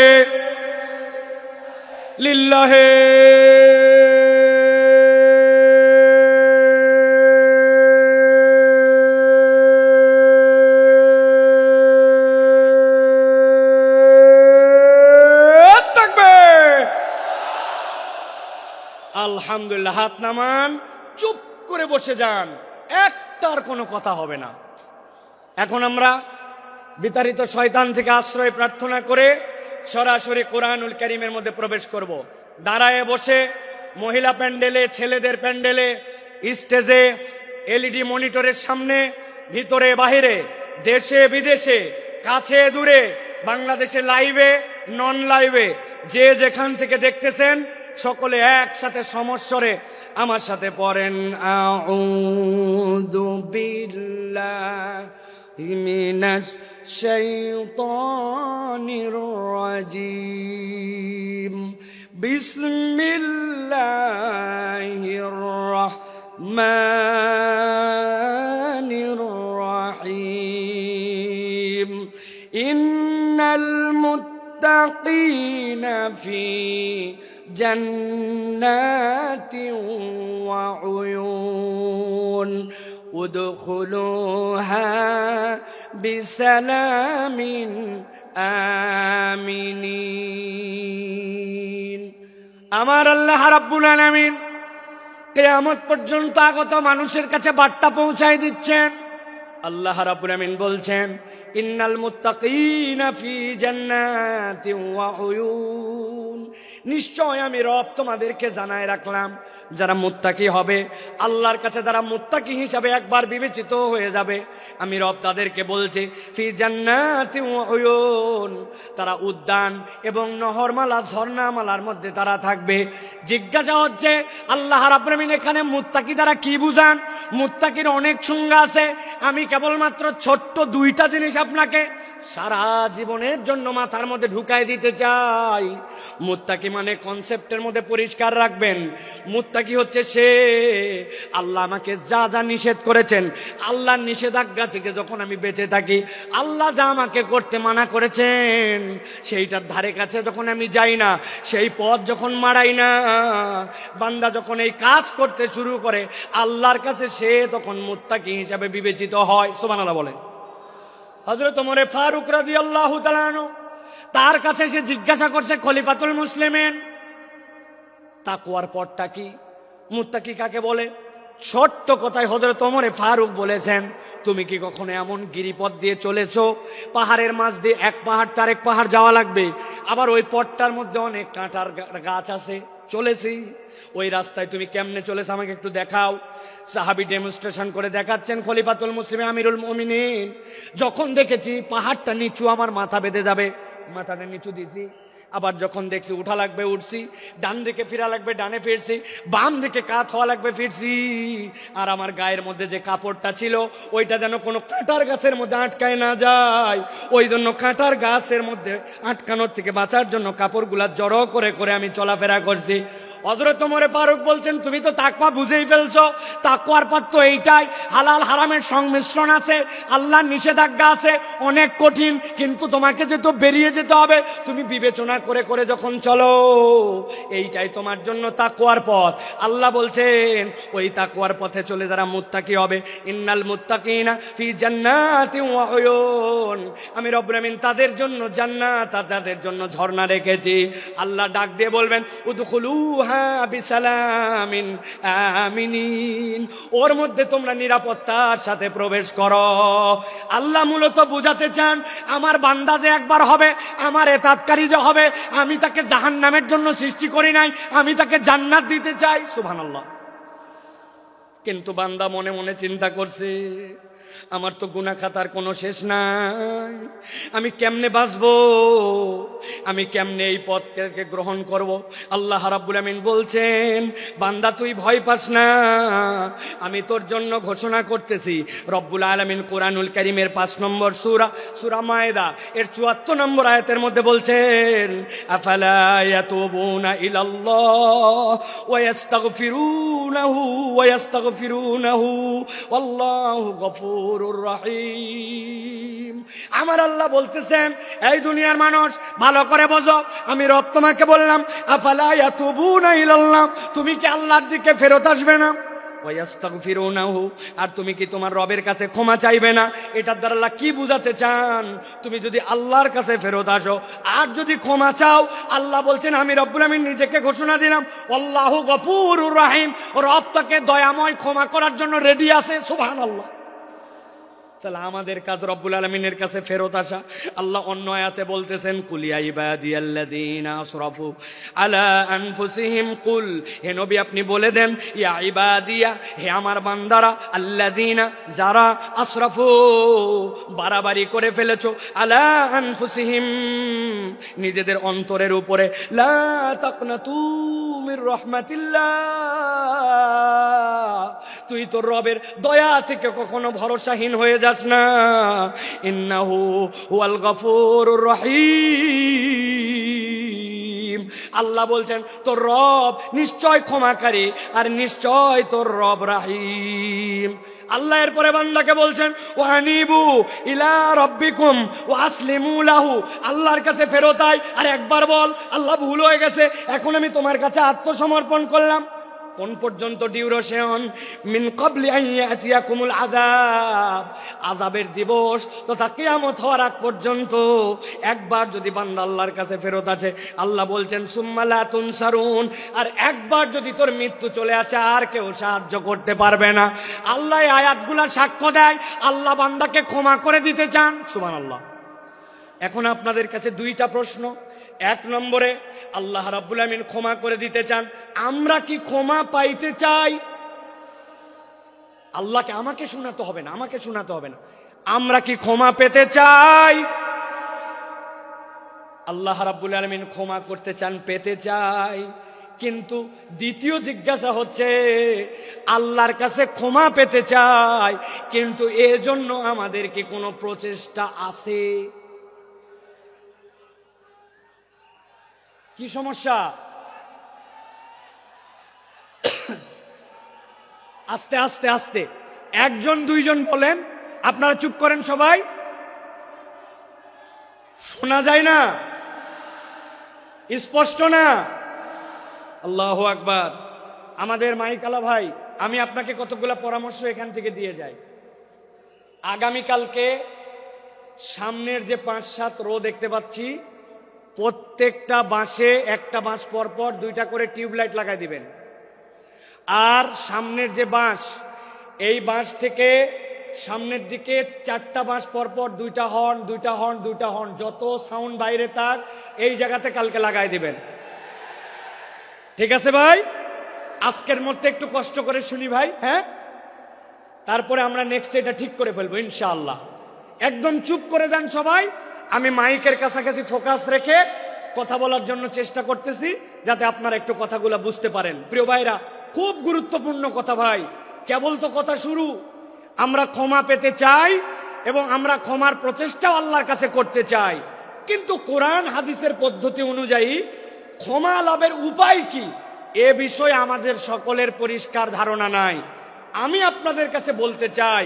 লিল্লাহে আলহামদুলিল্লাহ। হাত নামান, চুপ করে বসে যান, একটার কোনো কথা হবে না। এখন আমরা বিতাড়িত শয়তান থেকে আশ্রয় প্রার্থনা করে সরাসরি কোরআনুল কারীমের মধ্যে প্রবেশ করব। দাঁড়ায় বসে মহিলা প্যান্ডেলে, ছেলেদের প্যান্ডেলে, স্টেজে, এলইডি মনিটরের সামনে, ভিতরে বাহিরে, দেশে বিদেশে, কাছে দূরে, বাংলাদেশে লাইভে, নন লাইভে, যে যেখান থেকে দেখতেছেন সকলে একসাথে সমস্বরে আমার সাথে পড়েন, আউযু বিল্লাহি মিনাশ শাইতানির রাজীম, বিসমিল্লাহির রাহমানির রাহিম, ইন্নাল মুত্তাকিনা ফি জান্নাতি ওয়া উয়ুন, উদখুলুহা বিসালামিন আমিনিন। আমার আল্লাহ রাব্বুল আলামিন কিয়ামত পর্যন্ত আগত মানুষের কাছে বার্তা পৌঁছায় দিচ্ছেন। আল্লাহ রাব্বুল আলামিন বলছেন, ইন্নাল মুত্তাকিনা ফি জান্নাতি ওয়া উয়ুন, নিশ্চয় আমি রব তোমাদেরকে জানায় রাখলাম, যারা মুত্তাকি হবে, আল্লাহর কাছে যারা মুত্তাকি হিসাবে একবার বিবেচিত হয়ে যাবে, আমি রব তাদেরকে বলছি, ফি জান্নাতি ওয়া উয়ুন, তারা উদ্যান এবং নহরমালা, ঝর্ণামালার মধ্যে তারা থাকবে। জিজ্ঞাসা হচ্ছে আল্লাহ রাব্বুল আলামিন এখানে মুত্তাকি দ্বারা কি বুঝান? মুত্তাকির অনেক সংজ্ঞা আছে, আমি কেবলমাত্র ছোট্ট 2টা জিনিস আপনাকে সারা জীবনের জন্য মাথার মধ্যে ঢুকাই দিতে চাই। মুত্তাকি মানে কনসেপ্টের মধ্যে পরিষ্কার রাখবেন, মুত্তাকি হচ্ছে সে আল্লাহ আমাকে যা যা নিষেধ করেছেন, আল্লাহর নিষেধাজ্ঞা থেকে যখন আমি বেঁচে থাকি, আল্লাহ যা আমাকে করতে মানা করেছেন সেইটার ধারে কাছে যখন আমি যাই না, সেই পথ যখন মারাই না, বান্দা যখন এই কাজ করতে শুরু করে, আল্লাহর কাছে সে তখন মুত্তাকি হিসাবে বিবেচিত হয়। সুবহানাল্লাহ বলেন। হযরত ওমর ফারুক রাদিয়াল্লাহু তাআলা আনহু, তার কাছে সে জিজ্ঞাসা করছে খলিফাতুল মুসলিমিন, তাকওয়ার পথটা কি, মুত্তাকি কাকে বলে? ছোট্ট কথায় হযরত ওমর ফারুক বলেছেন, তুমি কি কখনো এমন গিরিপথ দিয়ে চলেছো, পাহাড়ের মাঝ দিয়ে এক পাহাড় তার এক পাহাড় যাওয়া লাগবে, আবার ওই পথটার মধ্যে অনেক কাঁটার গাছ আছে? চলেছি। ওই রাস্তায় তুমি কেমনে চলেছো আমাকে একটু দেখাও। সাহাবী ডেমনস্ট্রেশন করে দেখাচ্ছেন, খলিফাতুল মুসলিমিন আমিরুল মুমিনিন। যখন দেখেছি পাহাড়টা নিচু, আমার মাথা বেঁধে যাবে, মাথাটা নিচু দিছি। আবার যখন দেখছি উঠা লাগবে উঠছি, ডান দিকে ফিরা লাগবে ডানে ফিরছি, বাম দিকে কাত হওয়া লাগবে ফিরছি। আর আমার গায়ের মধ্যে যে কাপড়টা ছিল ওইটা যেন কোনো কাঁটার গাছের মধ্যে আটকায় না যায়, ওই জন্য কাঁটার গাছের মধ্যে আটকানোর থেকে বাঁচার জন্য কাপড়গুলা জড়ো করে করে আমি চলাফেরা করছি। হযরত ওমর ফারুক বলছেন, তুমি তো তাকওয়া বুঝেই ফেলছো। তাকওয়ার পথ তো এইটাই, হালাল হারামের সংমিশ্রণ আছে, আল্লাহর নিষেধাজ্ঞা আছে, অনেক কঠিন, কিন্তু তোমাকে যে তো বেরিয়ে যেতে হবে, তুমি বিবেচনা করে করে যখন চলো, এইটাই তোমার জন্য তাকওয়ার পথ। আল্লাহ বলছেন ওই তাকওয়ার পথে চলে যারা মুত্তাকি হবে, ইন্নাল মুত্তাকিনা ফি জান্নাতিন ওয়া উয়ুন, আমি রব্বুল আমিন তাদের জন্য জান্নাত আর তাদের জন্য ঝর্ণা রেখেছি। আল্লাহ ডাক দিয়ে বলবেন, উদখুলুহা বিসালামিন আমিনিন, ওর মধ্যে তোমরা নিরাপত্তার সাথে প্রবেশ করো। আল্লাহ মূলত বুঝাতে চান, আমার বান্দা যে একবার হবে, আমার এতাতকারী যে হবে, আমি তাকে জাহান্নামের জন্য সৃষ্টি করি নাই, আমি তাকে জান্নাত দিতে চাই। সুবহানাল্লাহ। কিন্তু বান্দা মনে মনে চিন্তা করছে, আমার তো গুনাহ খাতার কোনো শেষ নাই, আমি কেমনে বাঁচবো, আমি কেমনে এই পথকে গ্রহণ করব? আল্লাহ রাব্বুল আমিন বলছেন, বান্দা তুই ভয় পাস না, আমি তোর জন্য ঘোষণা করতেছি। রব্বুল আলামিন কোরআনুল কারীমের 5 নম্বর সূরা, সূরা মায়েদা এর 74 নম্বর আয়াতের মধ্যে বলছেন, আফালা ইয়াতুবুনা ইলাল্লাহ ওয়া ইস্তাগফিরুনাহু ওয়া ইস্তাগফিরুনাহু ওয়াল্লাহু গফুরুর রহিম। আমার আল্লাহ বলতেছেন, এই দুনিয়ার মানুষ ভালো করে বোঝো, আমি রব তোমাকে বললাম, আফালা ইয়াতুবুনা ইলাল্লাহ, তুমি কি আল্লাহর দিকে ফেরত আসবে না? ওয়াস্তাগফিরুনাহু, আর তুমি কি তোমার রবের কাছে ক্ষমা চাইবে না? এটার দ্বারা আল্লাহ কি বুঝাতে চান? তুমি যদি আল্লাহর কাছে ফেরত আসো আর যদি ক্ষমা চাও, আল্লাহ বলছেন আমি রব্বুল আমিন নিজেকে ঘোষণা দিলাম, আল্লাহু গফুরুর রহিম, রব তাকে দয়াময় ক্ষমা করার জন্য রেডি আছে। সুবহানাল্লাহ। তাহলে আমাদের কাজ রব্বুল আলামিনের কাছে ফেরত আসা। আল্লাহ অন্য আয়াতে বলতেছেন, কুল ইয়া ইবাদিয়াল্লাযীনা আসরাফু আলা আনফুসিহিম, কুল, হে নবী আপনি বলে দেন, ইয়া ইবাদিয়া, হে আমার বান্দারা, আল্লাযীনা, যারা, আসরাফু, বাড়াবাড়ি করে ফেলেছো, আলা আনফুসিহিম, নিজেদের অন্তরের উপরে, লা তাকনাতু মির রাহমাতিল্লাহ, তুই তোর রবের দয়া থেকে কখনো ভরসাহীন হয়ে যাস না। ইন্নাহু হুয়াল গফুরুর রহিম, আল্লাহ বলছেন তোর রব নিশ্চয় ক্ষমাকারী আর নিশ্চয় তোর রব রহিম। আল্লাহ এরপরে বান্দাকে বলছেন, ওয়ানিবু ইলা রাব্বিকুম ওয়া আসলিমু লাহু, আল্লাহর কাছে ফেরত আয় আর একবার বল, আল্লাহ ভুল হয়ে গেছে, এখন আমি তোমার কাছে আত্মসমর্পণ করলাম। কোন পর্যন্ত ডিউরেশন? মিন ক্বাবলি আন ইয়াতিয়াকুমুল আযাব, আযাবের দিবস তথা কিয়ামত হওয়ার আগ পর্যন্ত একবার যদি বান্দা আল্লাহর কাছে ফেরত আসে, আল্লাহ বলছেন সুম্মা লা তুনসারুন, আর একবার যদি তোর মৃত্যু চলে আসে আর কেউ সাহায্য করতে পারবে না। আল্লাহ এই আয়াতগুলা সাক্ষ্য দেয়, আল্লাহ বান্দাকে ক্ষমা করে দিতে চান। সুবহানাল্লাহ। এখন আপনাদের কাছে 2টা প্রশ্ন। 1 নম্বরে, আল্লাহ রাব্বুল আমিন ক্ষমা করে দিতে চান, আমরা কি ক্ষমা পাইতে চাই? আল্লাহকে আমাকে শোনাতে হবে না, আমাকে শোনাতে হবে না, আমরা কি ক্ষমা পেতে চাই? আল্লাহ রাব্বুল আমিন ক্ষমা করতে চান, পেতে চাই। কিন্তু দ্বিতীয় জিজ্ঞাসা হচ্ছে, আল্লাহর কাছে ক্ষমা পেতে চাই, কিন্তু এজন্য আমাদের কি কোনো প্রচেষ্টা আছে? কি সমস্যা? আস্তে আস্তে আস্তে, 1জন 2জন বলেন, আপনারা চুপ করেন সবাই, শোনা যায় না, স্পষ্ট না? আল্লাহু আকবার। আমাদের মাইকালা ভাই, আমি আপনাকে কতগুলো পরামর্শ এখান থেকে দিয়ে যাই। আগামীকালকে সামনের যে 5-7 রো দেখতে পাচ্ছি, প্রত্যেকটা বাঁশে একটা বাঁশ পরপর 2টা করে টিউবলাইট লাগাই দিবেন। আর সামনের যে বাঁশ, এই বাঁশ থেকে সামনের দিকে 4টা বাঁশ পরপর 2টা হর্ন 2টা হর্ন 2টা হর্ন, যত সাউন্ড বাইরে তাক এই জায়গাতে কালকে লাগাই দিবেন। ঠিক আছে ভাই? আজকের মধ্যে একটু কষ্ট করে শুনি ভাই, হ্যাঁ? তারপরে আমরা নেক্সট এটা ঠিক করে ফেলবো ইনশাআল্লাহ। একদম চুপ করে যান সবাই। আমি মাইকের কাছাকাছি ফোকাস রেখে কথা বলার জন্য চেষ্টা করতেছি, যাতে আপনারা একটু কথাগুলো বুঝতে পারেন। প্রিয় ভাইরা, খুব গুরুত্বপূর্ণ কথা ভাই, কেবল তো কথা শুরু। আমরা ক্ষমা পেতে চাই এবং আমরা ক্ষমার প্রচেষ্টাও আল্লাহর কাছে করতে চাই, কিন্তু কোরআন হাদিসের পদ্ধতি অনুযায়ী ক্ষমা লাভের উপায় কি এ বিষয়ে আমাদের সকলের পরিষ্কার ধারণা নাই। আমি আপনাদের কাছে বলতে চাই,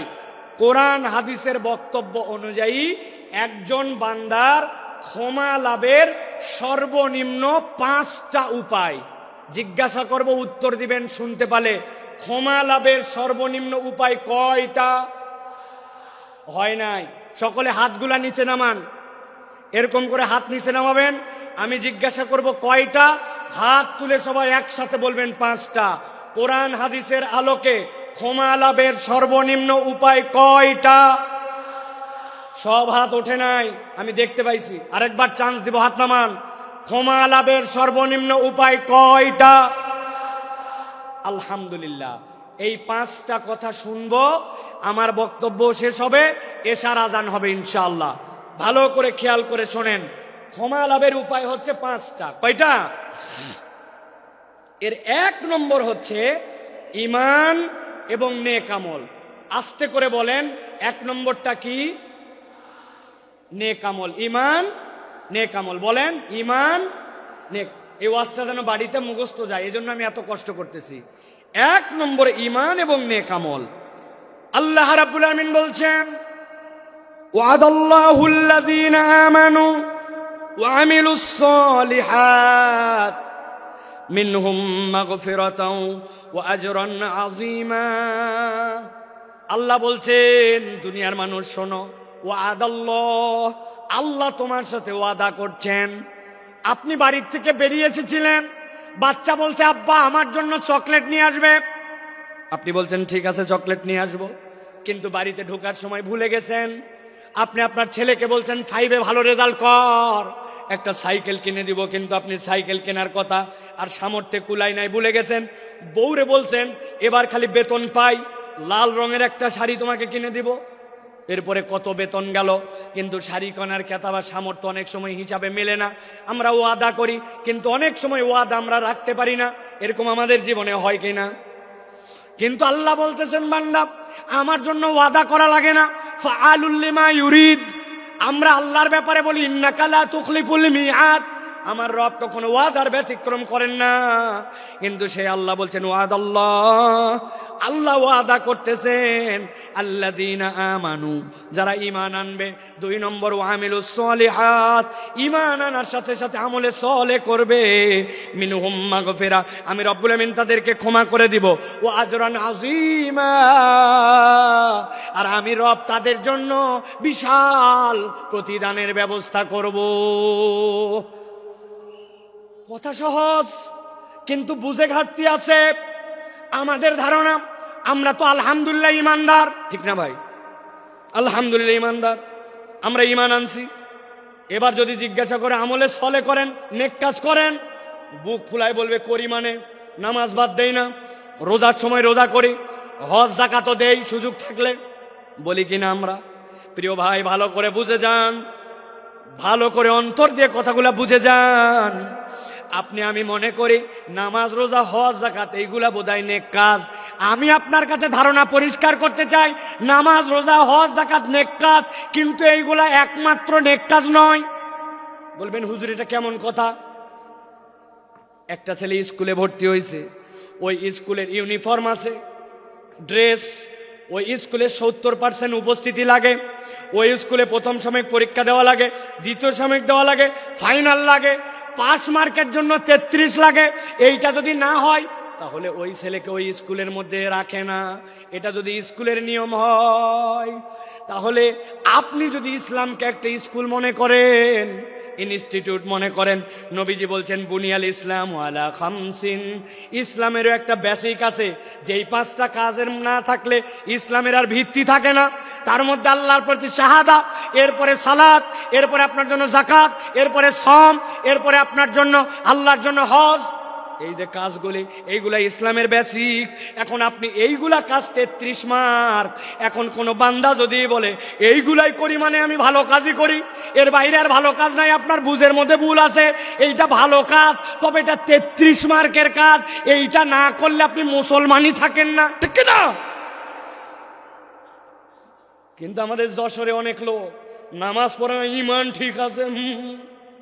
কোরআন হাদিসের বক্তব্য অনুযায়ী একজন বান্দার ক্ষমা লাভের সর্বনিম্ন 5টা উপায়। জিজ্ঞাসা করব, উত্তর দিবেন শুনতে পালে। ক্ষমা লাভের সর্বনিম্ন উপায় কয়টা? হয় নাই। সকলে হাতগুলা নিচে নামান, এরকম করে হাত নিচে নামাবেন। আমি জিজ্ঞাসা করব কয়টা, হাত তুলে সবাই একসাথে বলবেন 5টা। কোরআন হাদিসের আলোকে ক্ষমা লাভের সর্বনিম্ন উপায় কয়টা? সব হাত ওঠে নাই, আমি দেখতে পাইছি। আরেকবার চান্স দিব, হাত নামান। ক্ষমা লাভের সর্বনিম্ন উপায় কয়টা? আলহামদুলিল্লাহ। এই 5টা কথা শুনবো, আমার বক্তব্য শেষ হবে, এশার আজান হবে ইনশাআল্লাহ। ভালো করে খেয়াল করে শোনেন। ক্ষমা লাভের উপায় হচ্ছে 5টা। কয়টা? এর 1 নম্বর হচ্ছে ঈমান এবং নেক আমল। আস্তে করে বলেন, 1 নম্বরটা কি? নেক আমল। ঈমান, নেক আমল। বলেন, ঈমান, নেক। এই ওয়াজটা যেন বাড়িতে মুখস্থ যায়, এজন্য আমি এত কষ্ট করতেছি। 1 নম্বর ঈমান এবং নেক আমল। আল্লাহ রাব্বুল আমিন বলছেন, ওয়াদাল্লাহুল্লাযীনা আমানু ওয়া আমিলুস সালিহাত মিনহুম মাগফিরাতাও ওয়া আজরান আযীমা। আল্লাহ বলছেন, দুনিয়ার মানুষ শোনো, ওয়াদাল্লাহ, আল্লাহ তোমার সাথে ওয়াদা করছেন। আপনি বাড়ির থেকে বেরিয়ে এসেছিলেন, বাচ্চা বলছে আব্বা আমার জন্য চকলেট নিয়ে আসবে। আপনি বলছেন ঠিক আছে চকলেট নিয়ে আসবো, কিন্তু বাড়িতে ঢোকার সময় ভুলে গেছেন। আপনি আপনার ছেলেকে বলছেন 5-এ ভালো রেজাল্ট কর, একটা সাইকেল কিনে দিব, কিন্তু আপনি সাইকেল কেনার কথা আর সামর্থ্যে কুলাই নাই, ভুলে গেছেন। বউরে বলছেন এবার খালি বেতন পাই লাল রঙের একটা শাড়ি তোমাকে কিনে দিব। এরপরে কত বেতন গেল, কিন্তু শাড়ি কেনার ক্রেতা বা সামর্থ্য অনেক সময় হিসাবে মেলে না। আমরা ওয়াদা করি, কিন্তু অনেক সময় ওয়াদা আমরা রাখতে পারি না। এরকম আমাদের জীবনে হয় কিনা? কিন্তু আল্লাহ বলতেছেন, বান্দা আমার জন্য ওয়াদা করা লাগে না, ফাআলুল লিমা ইউরিদ। আমরা আল্লাহর ব্যাপারে বলি ইন্নাকা লা তুখলিফুল মিআদ। আমার রব কখনো ওয়াদার ব্যতিক্রম করেন না, কিন্তু সেই আল্লাহ বলছেন ওয়াদাল্লাহ, আল্লাহ ওয়াদা করতেছেন আল্লাযীনা আমানু, যারা ঈমান আনবে। 2 নম্বর ওয়া আমিলুস সালিহাত, ঈমান আনার সাথে সাথে আমলে সালেহ করবে। মিনহুম মাগফিরা, আমি রব্বুল আমিন তাদেরকে ক্ষমা করে দিব। ওয়া আজরান আযীমা, আর আমি রব তাদের জন্য বিশাল প্রতিদানের ব্যবস্থা করব। কথা সহজ, কিন্তু বুঝে ঘাটতি আছে আমাদের ধারণা। আমরা তো আলহামদুলিল্লাহ ইমানদার, ঠিক না ভাই? আলহামদুলিল্লাহ ইমানদার, আমরা ইমান আনছি। এবার যদি জিজ্ঞাসা করে আমলে সলে করেন, নেক কাজ করেন, বুক ফুলায় বলবে করি, মানে নামাজ বাদ দেই না, রোজার সময় রোজা করি, হজ যাকাতও দেই সুযোগ থাকলে, বলি কিনা আমরা? প্রিয় ভাই, ভালো করে বুঝে যান, ভালো করে অন্তর দিয়ে কথাগুলা বুঝে যান। আপনি আমি মনে করি নামাজ রোজা হজ যাকাত এইগুলা বোধহয় নেক কাজ। আমি আপনার কাছে ধারণা পরিষ্কার করতে চাই, নামাজ রোজা হজ যাকাত নেক কাজ, কিন্তু এইগুলা একমাত্র নেক কাজ নয়। বলবেন হুজুর এটা কেমন কথা? একটা ছেলে স্কুলে ভর্তি হয়েছে, ওই স্কুলের ইউনিফর্ম আছে, ড্রেস, ওই স্কুলে 70% উপস্থিতি লাগে, ওই স্কুলে প্রথম সাময়িক পরীক্ষা দেওয়া লাগে, দ্বিতীয় সাময়িক দেওয়া লাগে, ফাইনাল লাগে, পাস মার্কের জন্য 33 লাগে। এইটা যদি না হয় তাহলে ওই ছেলেকে ওই স্কুলের মধ্যে রাখে না। এটা যদি স্কুলের নিয়ম হয়, তাহলে আপনি যদি ইসলামকে একটা স্কুল মনে করেন, ইনস্টিটিউট মনে করেন। নবীজি বলছেন বুনিয়াল ইসলাম আলা খামসিন, ইসলামেরও একটা বেসিক আছে, যেই 5টা কাজের না থাকলে ইসলামের আর ভিত্তি থাকে না। তার মধ্যে আল্লাহর প্রতি শাহাদা, এরপরে সালাত, এরপরে আপনার জন্য যাকাত, এরপরে সম, এরপরে আপনার জন্য আল্লাহর জন্য হজ। এই যে কাজগুলি, এইগুলা ইসলামের বেসিক। এখন আপনি এইগুলা কাজ 33 মার্ক। এখন কোন বান্দা যদি বলে এইগুলাই করি মানে আমি ভালো কাজই করি, এর বাইরে আর ভালো কাজ নাই, আপনার বুঝের মধ্যে ভুল আছে। এইটা ভালো কাজ, তবে এটা 33 মার্কের কাজ। এইটা না করলে আপনি মুসলমানই থাকেন না, ঠিক না? কিন্তু আমাদের যশোরে অনেক লোক নামাজ পড়ে না, ইমান ঠিক আছে,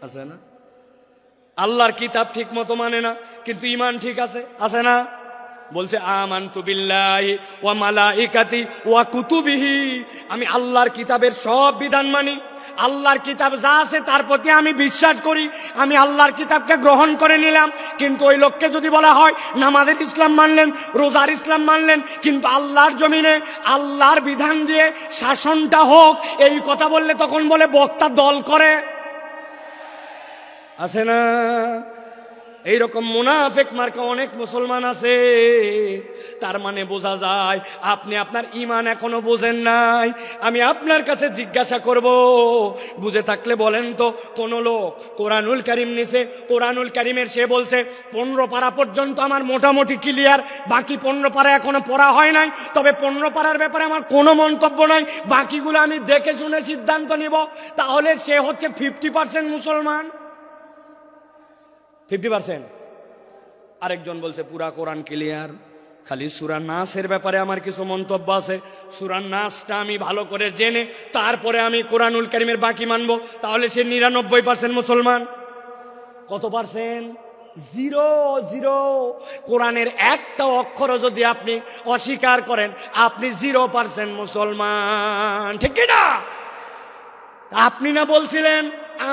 আছে না? আল্লাহর কিতাব ঠিক মতো মানে না, কিন্তু ইমান ঠিক আছে, আছে না? বলছে আমানতু বিল্লাহি ওয়া মালাইকাতি ওয়া কুতুবিহি, আমি আল্লাহর কিতাবের সব বিধান মানি। আল্লাহর কিতাব যা আছে তার প্রতি আমি বিশ্বাস করি, আমি আল্লাহর কিতাবকে গ্রহণ করে নিলাম। কিন্তু ওই লোককে যদি বলা হয় নামাজের ইসলাম মানলেন, রোজার ইসলাম মানলেন, কিন্তু আল্লাহর জমিনে আল্লাহর বিধান দিয়ে শাসনটা হোক, এই কথা বললে তখন বলে বক্তা দল করে, আছে না? এইরকম মুনাফিক মার্কা অনেক মুসলমান আছে। তার মানে বোঝা যায় আপনি আপনার ঈমান এখনো বোঝেন নাই। আমি আপনার কাছে জিজ্ঞাসা করব, বুঝে থাকলে বলেন তো, কোন লোক কোরআনুল কারীম নিছে, কোরআনুল কারীমের সে বলছে 15 পারা পর্যন্ত আমার মোটামুটি ক্লিয়ার, বাকি 15 পারা এখনো পড়া হয় নাই, তবে 15 পারার ব্যাপারে আমার কোনো মন্তব্য নাই, বাকিগুলো আমি দেখে শুনে সিদ্ধান্ত নিব, তাহলে সে হচ্ছে 50% মুসলমান। 50%। আরেকজন বলছে পুরা কোরআন ক্লিয়ার, খালি সূরা নাসের ব্যাপারে আমার কিছু মন্তব্য আছে, সূরা নাসটা আমি ভালো করে জেনে তারপরে আমি কোরআনুল কারীমের বাকি মানব, তাহলে সে 99% মুসলমান। কত পার্সেন্ট? 0 কোরআনের একটা অক্ষরও যদি আপনি অস্বীকার করেন, আপনি 0% মুসলমান, ঠিক না? আপনি না বলছিলেন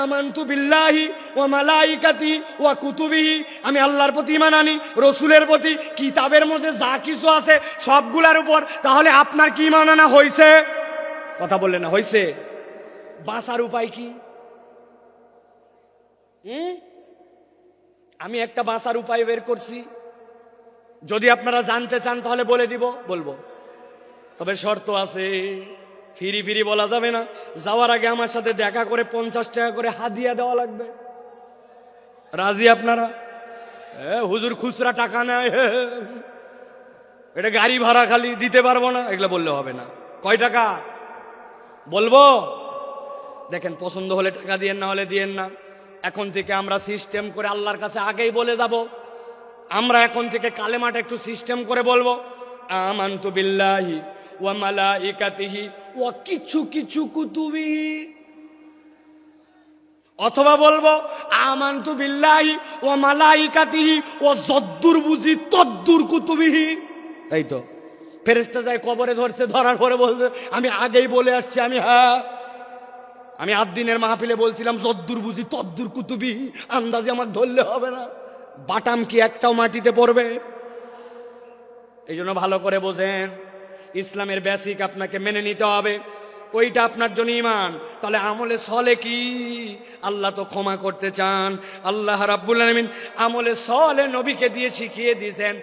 আমানতু বিল্লাহি ওয়া মালাইকাতি ওয়া কুতুবিহি, আমি আল্লাহর প্রতি ঈমান আনি, রসুলের প্রতি, কিতাবের মধ্যে যা কিছু আছে সবগুলার উপর, তাহলে আপনার কি ঈমান আনা হয়েছে? কথা বললেন না, হয়েছে? বাঁচার উপায় কি? আমি একটা বাঁচার উপায় বের করছি, যদি আপনারা জানতে চান তাহলে বলে দিব, বলবো, তবে শর্ত আছে। ফিরি ফিরি বলা যাবে না, যাওয়ার আগে আমার সাথে দেখা করে 50 টাকা করে হাদিয়া দেওয়া লাগবে। রাজি আপনারা? হুজুর খুচরা টাকা নেয়, এটা গাড়ি ভাড়া খালি দিতে পারবো না, এগুলো বললে হবে না। কয় টাকা বলবো? দেখেন, পছন্দ হলে টাকা দিয়েন, না হলে দিয়েন না। এখন থেকে আমরা সিস্টেম করে আল্লাহর কাছে আগেই বলে যাব, আমরা এখন থেকে কালেমাটা একটু সিস্টেম করে বলবো, আমানতু বিল্লাহি ওয়া মালাইকাতিহি ওয়া কিছু কিছু কুতুবিহি, অথবা বলবো আমানতু বিল্লাহি ওয়া মালাইকাতিহি ওয়া যদ্দুর বুঝি তদ্দুর কুতুবিহি। এই তো ফেরেশতা যায় কবরে ধরছে, ধরার পরে বলছে আমি আগেই বলে আসছি, আমি 8 দিনের মাহফিলে বলছিলাম যদ্দুর বুঝি তদ্দুর কুতুবিহি, আন্দাজে আমাকে ধরলে হবে না, বাটাম কি একটাও মাটিতে পড়বে? এই জন্য ভালো করে বোঝেন, ইসলামের বেসিক আপনাকে মেনে নিতে হবে, ওইটা আপনার জন্য ঈমান। তাহলে আমলে সলে কি? আল্লাহ তো ক্ষমা করতে চান, আল্লাহ রাব্বুল আলামিন আমলে সলে নবীকে দিয়ে শিখিয়ে দিয়েছেন।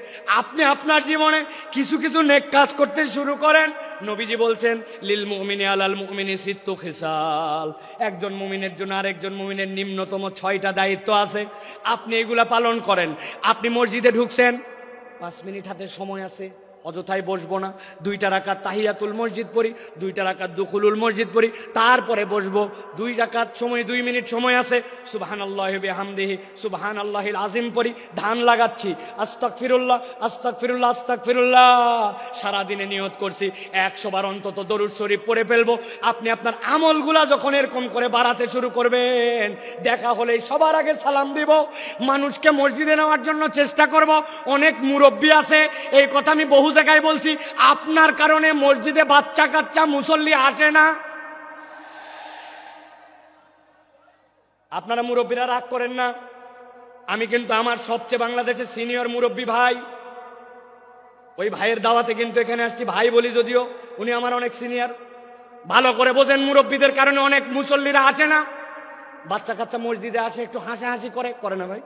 আপনি আপনার জীবনে কিছু কিছু নেক কাজ করতে শুরু করেন। নবীজি বলছেন লিল মুমিনি আলাল মুমিনি সিত্তু খিসাল, একজন মুমিনের জন্য আরেকজন মুমিনের নিম্নতম 6টা দায়িত্ব আছে, আপনি এগুলা পালন করেন। আপনি মসজিদে ঢুকছেন, 5 মিনিট হাতে সময় আছে, অযথায় বসবো না, 2টা রাকাত তাহিয়াতুল মসজিদ পড়ি, 2টা রাকাত দুখুলুল মসজিদ পড়ি, তারপরে বসবো। 2 রাকাত সময়, 2 মিনিট সময় আছে, সুবহানাল্লাহি বিহামদিহি সুবহানাল্লাহিল আযীম পড়ি, ধান লাগাচ্ছি, আস্তাগফিরুল্লাহ আস্তাগফিরুল্লাহ আস্তাগফিরুল্লাহ। সারাদিনে নিয়ত করছি 100 বার অন্তত দরুদ শরীফ পড়ে ফেলবো। আপনি আপনার আমলগুলা যখন এরকম করে বাড়াতে শুরু করবেন, দেখা হলে সবার আগে সালাম দিব, মানুষকে মসজিদে নেওয়ার জন্য চেষ্টা করব। অনেক মুরব্বী আছে, এই কথা আমি বহু জায়গায় বলছি, আপনার কারণে মসজিদে বাচ্চা কাচ্চা মুসল্লি আসে না। আপনারা মুরব্বীরা রাগ করেন না, আমি কিন্তু আমার সবচেয়ে বাংলাদেশের সিনিয়র মুরব্বী ভাই, ওই ভাইয়ের দাওয়াতে কিন্তু এখানে আসছি, ভাই বলি যদিও উনি আমার অনেক সিনিয়র। ভালো করে বোঝেন, মুরব্বীদের কারণে অনেক মুসল্লিরা আসে না। বাচ্চা কাচ্চা মসজিদে আসে একটু হাসাহাসি করে না ভাই?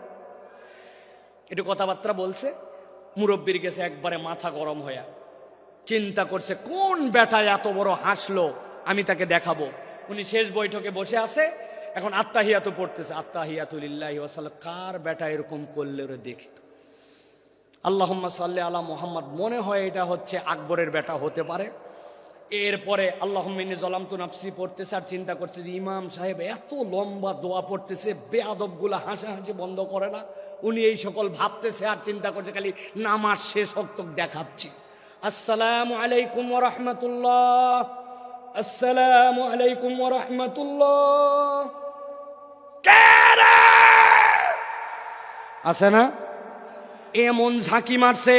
একটু কথাবার্তা বলছে, মুরব্বীর গেছে একবারে মাথা গরম হইয়া চিন্তা করছে কোন বেটায় এত বড় হাসলো, আমি তাকে দেখাবো। উনি শেষ বৈঠকে বসে আছে, এখন আত্তাহিয়াতু পড়তেছে, আত্তাহিয়াতু লিল্লাহি ওয়া সাল্লাম। কার বেটা এরকম করলে ওরে দেখি তো, আল্লাহুম্মা সাল্লি আলা মুহাম্মদ, মনে হয় এটা হচ্ছে আকবরের বেটা হতে পারে। এরপরে আল্লাহুম্মা ইন্নী যালামতু নাফসি পড়তেছে, আর চিন্তা করছে যে ইমাম সাহেব এত লম্বা দোয়া পড়তেছে, বেয়াদবগুলা হাসাহাসি বন্ধ করে না। উনি এই সকল ভাবতেছে আর চিন্তা করছে, খালি নামাজ শেষ হক্ত দেখাচ্ছি। আসসালামু আলাইকুম ওয়া রাহমাতুল্লাহ, আসসালামু আলাইকুম ওয়া রাহমাতুল্লাহ। আছে না এমন ঝাঁকি মারছে,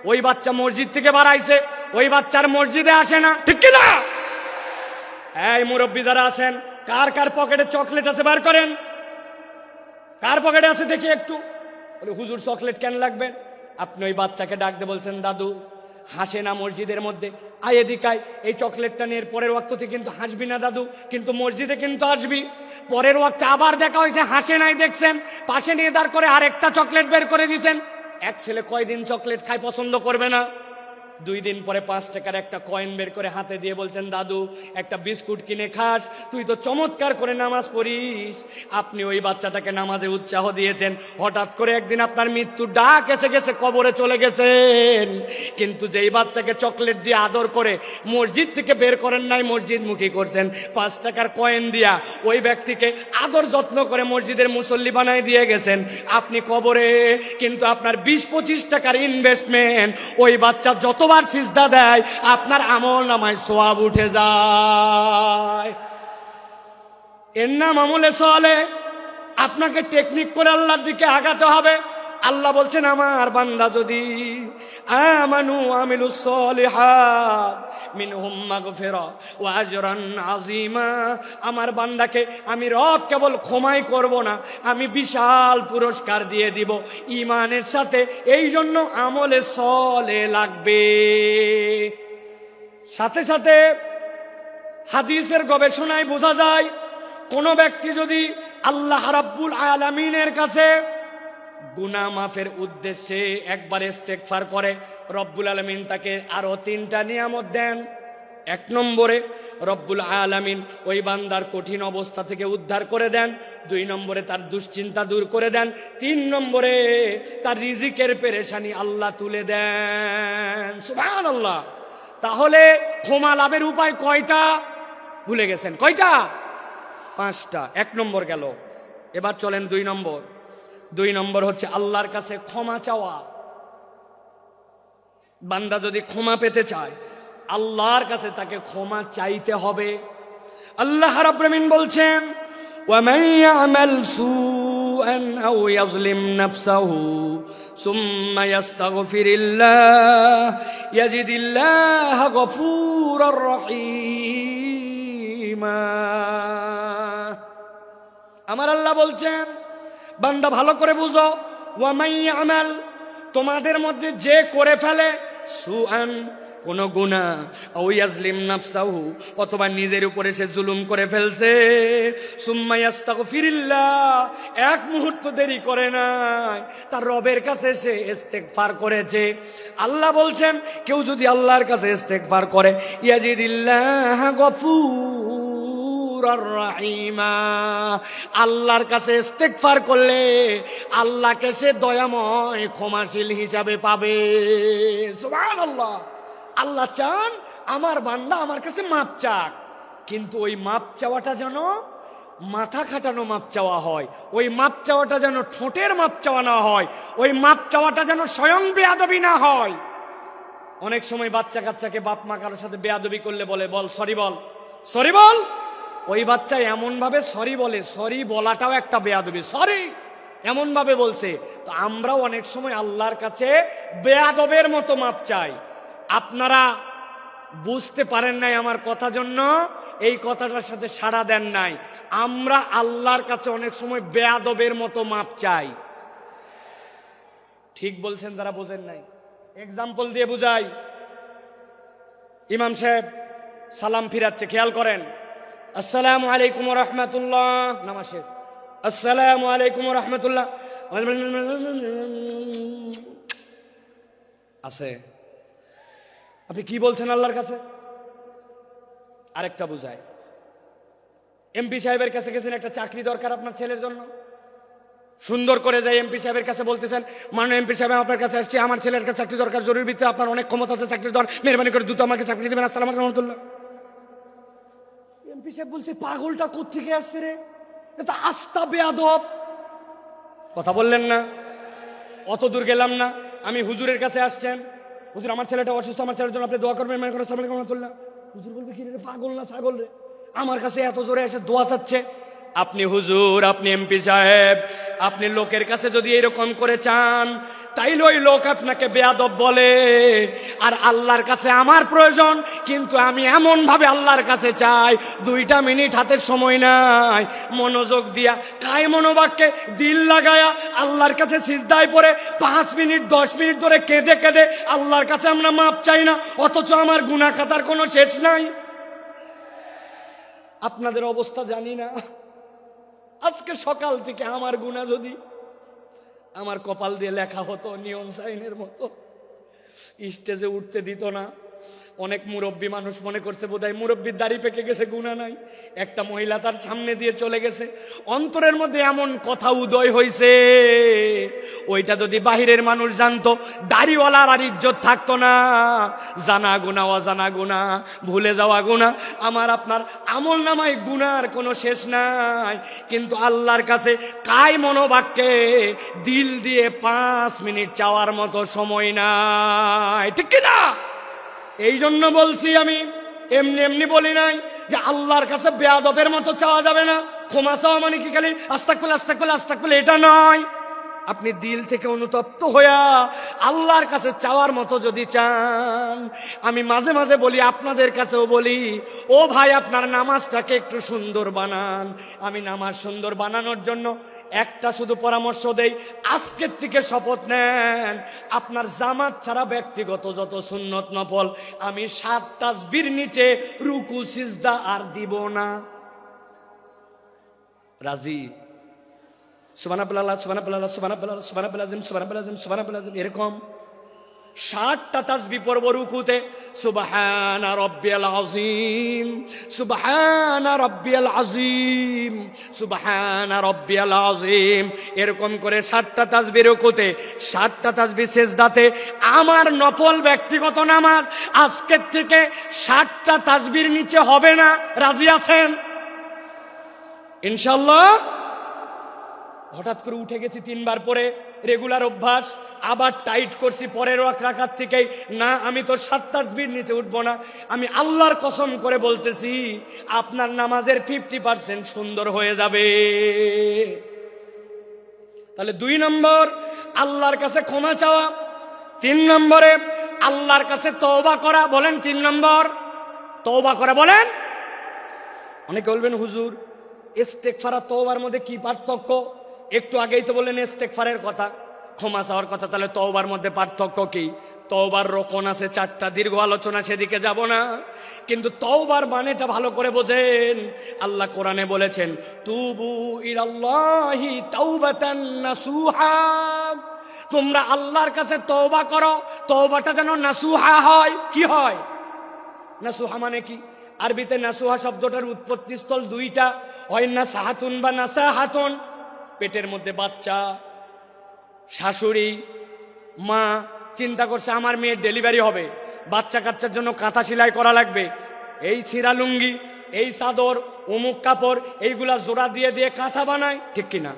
ওই বাচ্চা মসজিদ থেকে বাড়াইছে, ওই বাচ্চার মসজিদে আসে না, ঠিক কিনা? এই মুরব্বী যারা আছেন, কার কার পকেটে চকলেট আছে বার করেন। কার পকেটে আছে দেখি একটু। বলে হুজুর চকলেট কেন লাগবে? আপনি ওই বাচ্চাকে ডাক দিয়ে বলছেন, দাদু হাসে না মসজিদের মধ্যে, আয় এদিকায়, এই চকলেটটা নিয়ে পরের ওয়াক্ততে কিন্তু হাসবি না দাদু, কিন্তু মসজিদে কিন্তু আসবি। পরের ওয়াক্তে আবার দেখা হয়েছে, হাসে নাই, দেখছেন, পাশে নিয়ে দাঁড় করে আরেকটা চকলেট বের করে দিয়েছেন। এক ছেলে কয়দিন চকলেট খায় পছন্দ করবে না? 2 দিন পরে 5 টাকার একটা কয়েন বের করে হাতে দিয়ে বলছেন, দাদু একটা বিস্কুট কিনে খাস, তুই তো চমৎকার করে নামাজ পড়িস। আপনি ওই বাচ্চাটাকে নামাজে উৎসাহ দিয়েছেন, হঠাৎ করে একদিন আপনার মৃত্যুর ডাক এসে গেছে, কবরে চলে গেছেন। কিন্তু যেই বাচ্চাকে চকলেট দিয়ে আদর করে মসজিদ থেকে বের করেন নাই, মসজিদমুখী করছেন, 5 টাকার কয়েন দিয়া ওই ব্যক্তিকে আদর যত্ন করে মসজিদের মুসল্লি বানায় দিয়ে গেছেন আপনি কবরে। কিন্তু আপনার 20-25 টাকার ইনভেস্টমেন্ট, ওই বাচ্চা যতবার সিজদা দেয় আপনার আমল নামায় সওয়াব উঠে যায়। এর নাম আমলে সলে। আপনাকে টেকনিক করে আল্লাহর দিকে আগাতে হবে। আল্লাহ বলছেন, আমার বান্দা যদি আমানু আমিলুস সলিহাত মিনহুম মাগফিরা ওয়া আজরান আযীমা, আমার বান্দাকে আমি রব কেবল ক্ষমাই করব না, আমি বিশাল পুরস্কার দিয়ে দিব ঈমানের সাথে। এই জন্য আমলে সলে লাগবে। সাথে সাথে হাদিসের গবেষণায় বোঝা যায়, কোন ব্যক্তি যদি আল্লাহ রাব্বুল আলামিনের কাছে গুনাহ মাফের উদ্দেশ্যে একবার ইস্তেগফার করে, রব্বুল আলামিন তাকে আরো 3টা নিয়ামত দেন। 1 নম্বরে রব্বুল আলামিন ওই বান্দার কঠিন অবস্থা থেকে উদ্ধার করে দেন। 2 নম্বরে তার দুশ্চিন্তা দূর করে দেন। 3 নম্বরে তার রিজিকের পেরেশানি আল্লাহ তুলে দেন। সুবহানাল্লাহ। তাহলে ক্ষমা লাভের উপায় কয়টা? ভুলে গেছেন কয়টা? 5টা। 1 নম্বর গেল, এবার চলেন 2 নম্বর। 2 নম্বর হচ্ছে আল্লাহর কাছে ক্ষমা চাওয়া। বান্দা যদি ক্ষমা পেতে চায়, আল্লাহর কাছে তাকে ক্ষমা চাইতে হবে। আল্লাহ রাব্বুল আমিন বলছেন, وَمَن يَعْمَلْ سُوءًا أَوْ يَظْلِمْ نَفْسَهُ ثُمَّ يَسْتَغْفِرِ اللَّهَ يَجِدِ اللَّهَ غَفُورًا رَحِيمًا। আমার আল্লাহ বলছেন, বান্দা ভালো করে বুঝো, ওয়ামাই আমাল, তোমাদের মধ্যে যে করে ফেলে সুআন, কোন গুনাহ, আও ইয়াজলিম নাফসাহু, অথবা নিজের উপরে সে জুলুম করে ফেলছে, সুম্মা ইস্তাগফিরিল্লাহ, 1 মুহূর্ত দেরি করে নাই, তার রবের কাছে সে ইস্তেগফার করেছে। আল্লাহ বলছেন, কেউ যদি আল্লাহর কাছে ইস্তেগফার করে, ইয়াজিদিল্লাহ গফুর রাহিমা, আল্লাহর কাছে ইস্তেগফার করলে আল্লাহকে সে দয়াময় ক্ষমাশীল হিসাবে পাবে। সুবহানাল্লাহ। আল্লাহ চান আমার বান্দা আমার কাছে মাপ চাক, কিন্তু ওই মাপ চাওয়াটা যেন মাথা খাটানো মাপ চাওয়া হয়, ওই মাপ চাওয়াটা যেন ঠোঁটের মাপ চাওয়া না হয়, ওই মাপ চাওয়াটা যেন স্বয়ং বেয়াদবি না হয়। অনেক সময় বাচ্চা কাচ্চাকে বাপ মা কারোর সাথে বেয়াদবি করলে বলে, বল সরি, বল সরি, বল। ওই বাচ্চা এমন ভাবে সরি বলে, সরি বলাটাও একটা বেয়াদবি, সরি এমন ভাবে বলছে। তো আমরাও অনেক সময় আল্লাহর কাছে বেয়াদবের মতো মাপ চাই। আপনারা বুঝতে পারেন নাই আমার কথা, জন্য এই কথাটার সাথে সাড়া দেন নাই। আমরা আল্লাহর কাছে অনেক সময় বেয়াদবের মতো মাপ চাই। ঠিক বলছেন যারা বোঝেন নাই। এক্সাম্পল দিয়ে বুঝাই। ইমাম সাহেব সালাম ফিরাচ্ছে, খেয়াল করেন, আসসালামু আলাইকুম ওয়া রাহমাতুল্লাহ, নামাজ শেষ। আসসালামু আলাইকুম ওয়া রাহমাতুল্লাহ আছে। আপনি কি বলছেন আল্লাহর কাছে? আরেকটা বুঝায়, এমপি সাহেবের কাছে গেছেন, একটা চাকরি দরকার আপনার ছেলের জন্য, সুন্দর করে যাই এমপি সাহেবের কাছে বলতেছেন, মাননীয় এমপি সাহেব আপনার কাছে আসছি, আমার ছেলের কাছে চাকরি দরকার, জরুরি ভিত্তিতে আপনার অনেক ক্ষমতা আছে, চাকরি দরকার, মেহরবানি করে দ্রুত আমাকে চাকরি দেবেন, আসসালামু আলাইকুম রহমতুল্লাহ। এমপি সাহেব বলছে, পাগলটা কোত্থেকে আসছে রে, এটা আস্তা বেয়াদব। কথা বললেন না, অত দূর গেলাম না, আমি হুজুরের কাছে আসছেন, হুজুর আমার ছেলেটা অসুস্থ, আমার ছেলের জন্য আপনি দোয়া করবেন, মেহরবানি করে আসসালামু আলাইকুম রহমতুল্লাহ। হুজুর বলবে, কি রে পাগল না ছাগল রে, আমার কাছে এত জোরে এসে দোয়া চাচ্ছে। আপনি হুজুর, আপনি এমপি সাহেব, আপনি লোকের কাছে যদি এরকম করে চান, তাইলে ওই লোক আপনাকে বেয়াদব বলে। আর আল্লাহর কাছে আমার প্রয়োজন, কিন্তু আমি এমন ভাবে আল্লাহর কাছে চাই, 2 মিনিট হাতের সময় নাই, মনোযোগ দিয়া কায় মনোবাক্যে দিল লাগায়া আল্লাহর কাছে সিজদায় পড়ে 5 মিনিট 10 মিনিট ধরে কেঁদে কেঁদে আল্লাহর কাছে আমরা মাপ চাই না, অথচ আমার গুনাহ খাতার কোনো শেষ নাই। আপনাদের অবস্থা জানি না, আজকে সকাল থেকে আমার গুনাহ যদি আমার কপাল দিয়ে লেখা হতো নিয়ন সাইনের মতো, স্টেজে উঠতে দিত না। অনেক মুরব্বী মানুষ মনে করছে বোধহয় মুরব্বীর দাড়ি পেকে গেছে, গুনাহ নাই। একটা মহিলা তার সামনে দিয়ে চলে গেছে, অন্তরের মধ্যে এমন কথা উদয় হইছে, ওইটা যদি বাহিরের মানুষ জানতো, দাড়িওয়ালার আর ইজ্জত থাকতো না। জানা গুনাহ, অজানা গুনাহ, ভুলে যাওয়া গুনাহ, আমার আপনার আমল নামায় গুনার কোনো শেষ নাই। কিন্তু আল্লাহর কাছে কায় মনোবাক্যে দিল দিয়ে 5 মিনিট চাওয়ার মতো সময় নাই, ঠিক কিনা? এই জন্য বলছি, আমি এমনি এমনি বলি নাই যে আল্লাহর কাছে বেয়াদবের মতো চাওয়া যাবে না। ক্ষমা চাওয়া মানে কি খালি আস্তাগফিরুল্লাহ আস্তাগফিরুল্লাহ আস্তাগফিরুল্লাহ, এটা নয়। আপনি দিল থেকে অনুতপ্ত হইয়া আল্লাহর কাছে চাওয়ার মতো যদি চান, আমি মাঝে মাঝে বলি, আপনাদের কাছেও বলি, ও ভাই আপনার নামাজটাকে একটু সুন্দর বানান। আমি নামাজ সুন্দর বানানোর জন্য একটা শুধু পরামর্শ দেই, আজকের থেকে শপথ নেন, আপনার জামাত ছাড়া ব্যক্তিগত যত সুন্নত নফল আমি 7 তাসবির নিচে রুকু সিজদা আর দিব না। রাজি? সুবহানাল্লাহ সুবহানাল্লাহ সুবহানাল্লাহ সুবহানাল্লাহ সুবহানাল্লাহ সুবহানাল্লাহ, এরকম 60টা তাসবিহ পড়ব রুকুতে, সুবহানা রাব্বিয়াল আযীম সুবহানা রাব্বিয়াল আযীম সুবহানা রাব্বিয়াল আযীম, এরকম করে 60টা তাসবিহ রুকুতে, 60টা তাসবিহ সিজদাতে। আমার নফল ব্যক্তিগত নামাজ আজকের থেকে 60টা তাসবিহর নিচে হবে না। রাজি আছেন ইনশাআল্লাহ? হঠাৎ করে উঠে গেছি 3 বার পরে, রেগুলার অভ্যাস, আবার টাইট করছি পরের রাকাত থেকেই, না আমি তো 7 তাসবিহর নিচে উঠবো না। আমি আল্লাহর কসম করে বলতেছি, আপনার নামাজের 50% সুন্দর হয়ে যাবে। তাহলে 2 নম্বর আল্লাহর কাছে ক্ষমা চাওয়া, 3 নম্বরে আল্লাহর কাছে তওবা করা। বলেন 3 নম্বর তওবা করা, বলেন। অনেকে বলবেন হুজুর ইস্তেগফার আর তওবার মধ্যে কি পার্থক্য? একটু আগেই তো বললেন ইস্তেগফারের কথা, ক্ষমা চাওয়ার কথা, তাহলে তওবার মধ্যে পার্থক্য কি? তওবার রকম আছে 4টা, দীর্ঘ আলোচনা, সেদিকে যাব না। কিন্তু তওবার মানেটা ভালো করে বোঝেন। আল্লাহ কোরআনে বলেছেন, তুবু ইলাল্লাহি তাওবাতান নাসুহা, তোমরা আল্লাহর কাছে তওবা করো, তওবাটা যেন নাসুহা হয়। কি হয় নাসুহা মানে কি? আরবিতে নাসুহা শব্দটার উৎপত্তি স্থল 2টা, হয় নাসাহাতুন বা নাসাহাতুন। পেটের মধ্যে বাচ্চা, শাশুড়ি মা চিন্তা করছে আমার মেয়ের ডেলিভারি হবে, বাচ্চা কাচ্চার জন্য কাঁথা সেলাই করা লাগবে, এই ছিঁড়া লুঙ্গি, এই চাদর, অমুক কাপড়, এইগুলা জোড়া দিয়ে দিয়ে কাঁথা বানায়, ঠিক কিনা?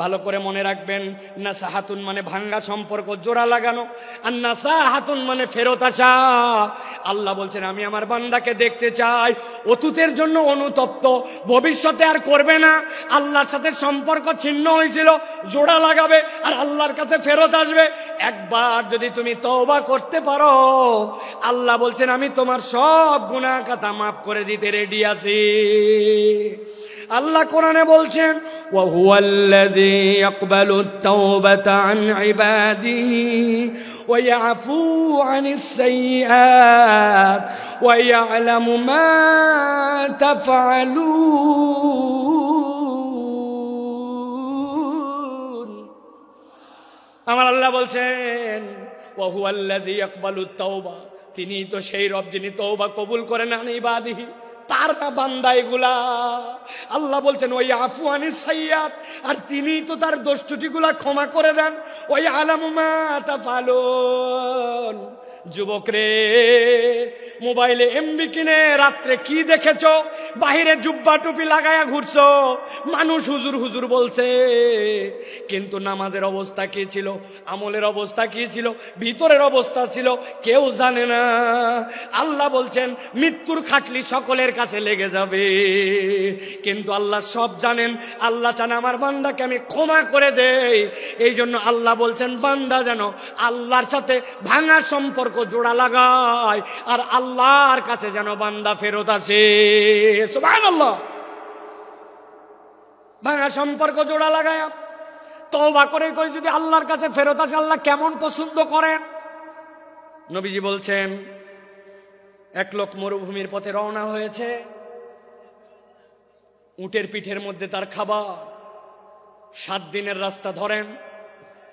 ভালো করে মনে রাখবেন, নাসাহাতুন মানে ভাঙ্গা সম্পর্ক জোড়া লাগানো, আর নাসাহাতুন মানে ফেরত আসা। আল্লাহ বলছেন, আমি আমার বান্দাকে দেখতে চাই অতীতের জন্য অনুতপ্ত, ভবিষ্যতে আর করবে না, আল্লাহর সাথে সম্পর্ক ছিন্ন হয়েছিল জোড়া লাগাবে আর আল্লাহর কাছে ফেরত আসবে। একবার যদি তুমি তওবা করতে পারো, আল্লাহ বলছেন আমি তোমার সব গুনাহ খাতা মাফ করে দিতে রেডি আছি। আল্লাহ কোরআনে বলছেন, ওয়া হুয়াল্লাযী ইয়াকবালুত তাওবাতা আন ইবাদিহি ওয়া ইয়াফু আনিস সাইয়্যাত ওয়া ইয়ালামু মা তাফআলুন। আমার আল্লাহ বলছেন ওয়া হুয়াল্লাযী ইয়াকবালুত তাওবা, তিনি তো সেই রব যিনি তওবা কবুল করেন আন ইবাদিহি, তার না বান্দা এগুলা। আল্লাহ বলছেন ওই আফু আনিস সাইয়্যাত, আর তিনি তো তার দোষ ত্রুটিগুলা ক্ষমা করে দেন। ওই আলামু মা তাফালুন। যুবক রে, মোবাইলে এমবি কিনে রাত্রে কি দেখেছো? বাহিরে জুব্বা টুপি লাগায়া ঘুরছো, মানুষ হুজুর হুজুর বলছে, কিন্তু নামাজের অবস্থা কি ছিল, আমলের অবস্থা কি ছিল, ভিতরের অবস্থা ছিল কেউ জানে না। আল্লাহ বলছেন মৃত্যুর খাটলি সকলের কাছে লেগে যাবে, কিন্তু আল্লাহ সব জানেন। আল্লাহ চান আমার বান্দাকে আমি ক্ষমা করে দেই। এই জন্য আল্লাহ বলছেন বান্দা যেন আল্লাহর সাথে ভাঙা সম্পর্ক জোড়া লাগায়, আর আল্লাহর কাছে যেন বান্দা ফেরত আসে। সুবহানাল্লাহ। ভাঙা সম্পর্ক জোড়া লাগায় তওবা করে করে যদি আল্লাহর কাছে ফেরত আসে, আল্লাহ কেমন পছন্দ করেন। নবীজি বলছেন এক লোক মরুভূমির পথে রওনা হয়েছে, উটের পিঠের মধ্যে তার খাবার। 7 দিনের রাস্তা ধরেন,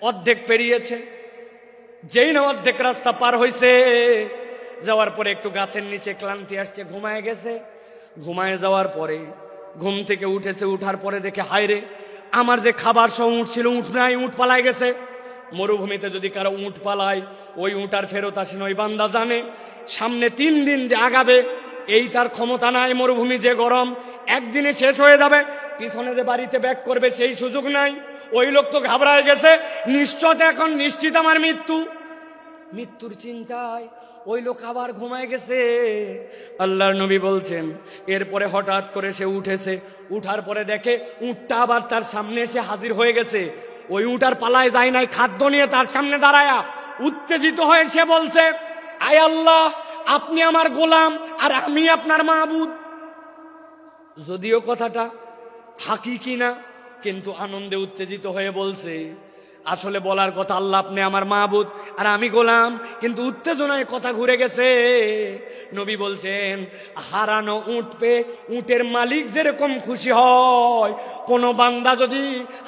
অর্ধেক পেরিয়েছে। যেই না অর্ধেক রাস্তা পার হয়েছে, যাওয়ার পরে একটু গাছের নিচে ক্লান্তি আসছে, ঘুমায় গেছে। ঘুমায় যাওয়ার পরে ঘুম থেকে উঠেছে, উঠার পরে দেখে হায়রে আমার যে খাবার সহ উঠ ছিল, উঠ নাই, উঠ পালায় গেছে। মরুভূমিতে যদি কারো উঠ পালায়, ওই উঠ আর ফেরত আসে না। ওই বান্দা জানে সামনে 3 দিন যে আগাবে এই তার ক্ষমতা নাই। মরুভূমি যে গরম, একদিনে শেষ হয়ে যাবে। পিছনে যে বাড়িতে ব্যাক করবে সেই সুযোগ নাই। ওই লোক তো ঘাবড়ায় গেছে, নিশ্চয় এখন নিশ্চিত আমার মৃত্যু। মৃত্যুর চিন্তায় ওই লোক আবার ঘুমায় গেছে। আল্লাহর নবী বলছেন এরপরে হঠাৎ করে সে উঠেছে, উঠার পরে দেখে উটটা আবার তার সামনে এসে হাজির হয়ে গেছে। ওই উটার পালায় যায় নাই, খাদ্য নিয়ে তার সামনে দাঁড়ায়া উত্তেজিত হয়ে সে বলছে, আয় আল্লাহ, আপনি আমার গোলাম আর আমি আপনার মাবুদ। যদিও কথাটা হাকিকি না, কিন্তু আনন্দে উত্তেজিত হয়ে বলছে। আসলে বলার কথা আল্লাহ আপনি আমার মাবুদ আর আমি গোলাম, কিন্তু উত্তেজনায় কথা ঘুরে গেছে। নবী বলছেন হারানো উট পেয়ে উটের মালিক যেরকম খুশি হয়, কোন বান্দা যদি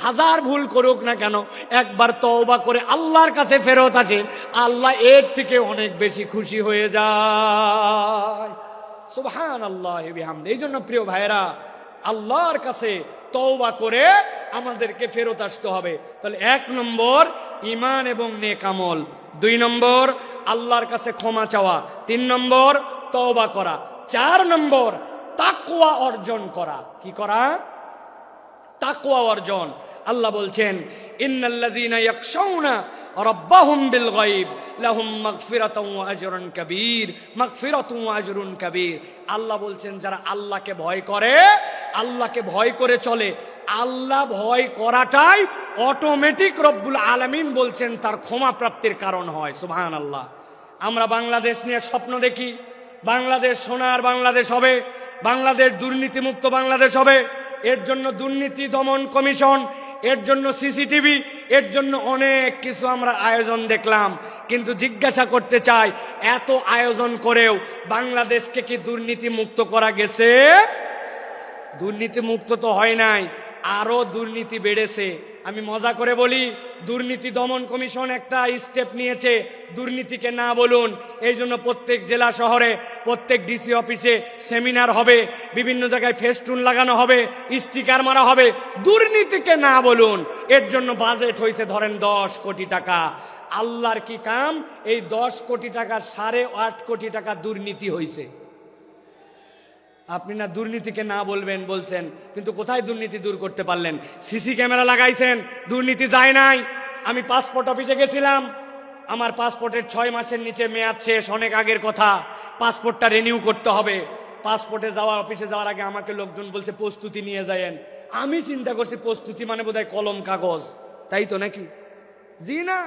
1000 ভুল করুক না কেন, একবার তওবা করে আল্লাহর কাছে ফেরত আসে, আল্লাহ এর থেকে অনেক বেশি খুশি হয়ে যায়। সুবহানাল্লাহ বিহামদি। এই জন্য প্রিয় ভাইরা, আল্লাহর কাছে তওবা করে আমাদেরকে ফেরত আসতে হবে। তাহলে 1 নম্বর ঈমান এবং নেক আমল, 2 নম্বর আল্লাহর কাছে ক্ষমা চাওয়া, 3 নম্বর তওবা করা, 4 নম্বর তাকওয়া অর্জন করা। কি করা? তাকওয়া অর্জন। আল্লাহ বলছেন ইন্নাল্লাযীনা ইয়াখশাউনা রাব্বাহুম বিল গায়ব লাহুম মাগফিরাতুন ওয়া আজরুন কাবীর, মাগফিরাতুন ওয়া আজরুন কাবীর। আল্লাহ বলছেন যারা আল্লাহকে ভয় করে, আল্লাহকে ভয় করে চলে, আল্লাহ ভয় করাটাই অটোমেটিক রব্বুল আলামিন বলছেন তার ক্ষমা প্রাপ্তির কারণ হয়। সুবহানাল্লাহ। আমরা বাংলাদেশ নিয়ে স্বপ্ন দেখি, বাংলাদেশ সোনার বাংলাদেশ হবে, বাংলাদেশ দুর্নীতিমুক্ত বাংলাদেশ হবে। এর জন্য দুর্নীতি দমন কমিশন, এর জন্য সিসিটিভি, এর জন্য অনেক কিছু আমরা আয়োজন দেখলাম। কিন্তু জিজ্ঞাসা করতে চাই, এত আয়োজন করেও বাংলাদেশকে কি দুর্নীতি মুক্ত করা গেছে? দুর্নীতি মুক্ত তো হয় নাই, আরো দুর্নীতি বেড়েছে। আমি মজা করে বলি, দুর্নীতি দমন কমিশন একটা স্টেপ নিয়েছে, দুর্নীতিকে না বলুন। এই জন্য প্রত্যেক জেলা শহরে, প্রত্যেক ডিসি অফিসে সেমিনার হবে, বিভিন্ন জায়গায় ফেস্টুন লাগানো হবে, স্টিকার মারা হবে, দুর্নীতিকে না বলুন। এর জন্য বাজেট হয়েছে ধরেন 10 কোটি টাকা। আল্লাহর কি কাম, এই 10 কোটি টাকার 8.5 কোটি টাকা দুর্নীতি হয়েছে। আপনি না দুর্নীতিকে না বলবেন বলছেন, কিন্তু কোথায় দুর্নীতি দূর করতে পারলেন? সিসি ক্যামেরা লাগাইছেন, দুর্নীতি যায় নাই। আমি পাসপোর্ট অফিসে গেছিলাম, আমার পাসপোর্টের 6 মাসের নিচে মেয়াদ শেষ, অনেক আগের কথা। পাসপোর্টটা রিনিউ করতে হবে। পাসপোর্টে যাওয়া, অফিসে যাওয়ার আগে আমাকে লোকজন বলছে প্রস্তুতি নিয়ে যায়েন। আমি চিন্তা করছি প্রস্তুতি মানে বোধহয় কলম কাগজ, তাই তো নাকি? জি না,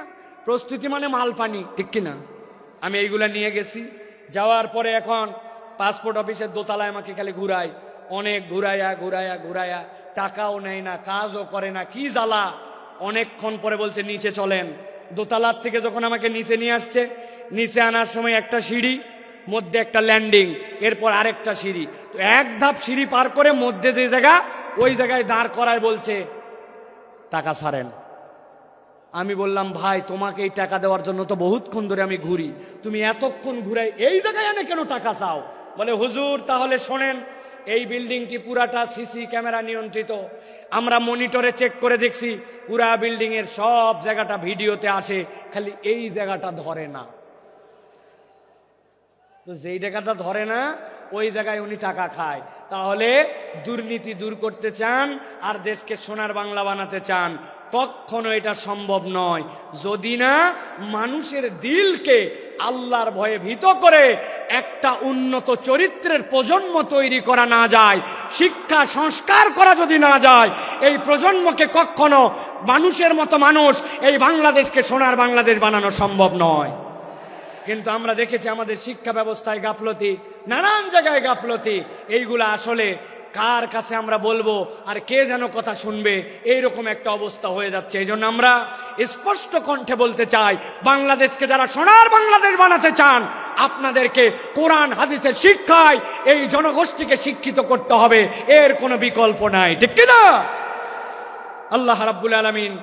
প্রস্তুতি মানে মাল পানি, ঠিক কিনা? আমি এইগুলা নিয়ে গেছি। যাওয়ার পরে এখন পাসপোর্ট অফিসের দোতলায় আমাকে খালি ঘুরায়, অনেক ঘুরাইয়া ঘুরাইয়া ঘুরাইয়া, টাকাও নেয় না, কাজও করে না, কি জ্বালা। অনেকক্ষণ পরে বলছে নিচে চলেন। দোতলার থেকে যখন আমাকে নিচে নিয়ে আসছে, নিচে আনার সময় একটা সিঁড়ি, মধ্যে একটা ল্যান্ডিং, এরপর আরেকটা সিঁড়ি। তো 1 ধাপ সিঁড়ি পার করে মধ্যে যে জায়গা, ওই জায়গায় দাঁড় করায় বলছে টাকা ছাড়েন। আমি বললাম, ভাই তোমাকে এই টাকা দেওয়ার জন্য তো বহুতক্ষণ ধরে আমি ঘুরি, তুমি এতক্ষণ ঘুরাই এই জায়গায় এনে কেন টাকা চাও? বলে হুজুর তাহলে শোনেন, এই বিল্ডিংটি পুরাটা সিসি ক্যামেরা নিয়ন্ত্রিত, আমরা মনিটরে চেক করে দেখছি পুরা বিল্ডিং এর সব জায়গাটা ভিডিওতে আসে, খালি এই জায়গাটা ধরে না। তো যেই জায়গাটা ধরে না ওই জায়গায় উনি টাকা খায়। তাহলে দুর্নীতি দূর করতে চান আর দেশকে সোনার বাংলা বানাতে চান, কখনো এটা সম্ভব নয় যদি না মানুষের দিলকে আল্লাহর ভয়ে ভীত করে একটা উন্নত চরিত্রের প্রজন্ম তৈরি করা না যায়, শিক্ষা সংস্কার করা যদি না যায়, এই প্রজন্মকে কখনো মানুষের মতো মানুষ এই বাংলাদেশকে সোনার বাংলাদেশ বানানো সম্ভব নয়। কিন্তু আমরা দেখেছি আমাদের শিক্ষা ব্যবস্থায় গাফলতি, নানান জায়গায় গাফলতি। এইগুলা আসলে কার কাছে আমরা বলবো আর কে যেন কথা শুনবে, এইরকম একটা অবস্থা হয়ে যাচ্ছে। এই জন্য আমরা স্পষ্ট কণ্ঠে বলতে চাই, বাংলাদেশকে যারা সোনার বাংলাদেশ বানাতে চান, আপনাদেরকে কোরআন হাদিসের শিক্ষায় এই জনগোষ্ঠীকে শিক্ষিত করতে হবে, এর কোনো বিকল্প নাই, ঠিক কিনা? আল্লাহ রাব্বুল আলামিন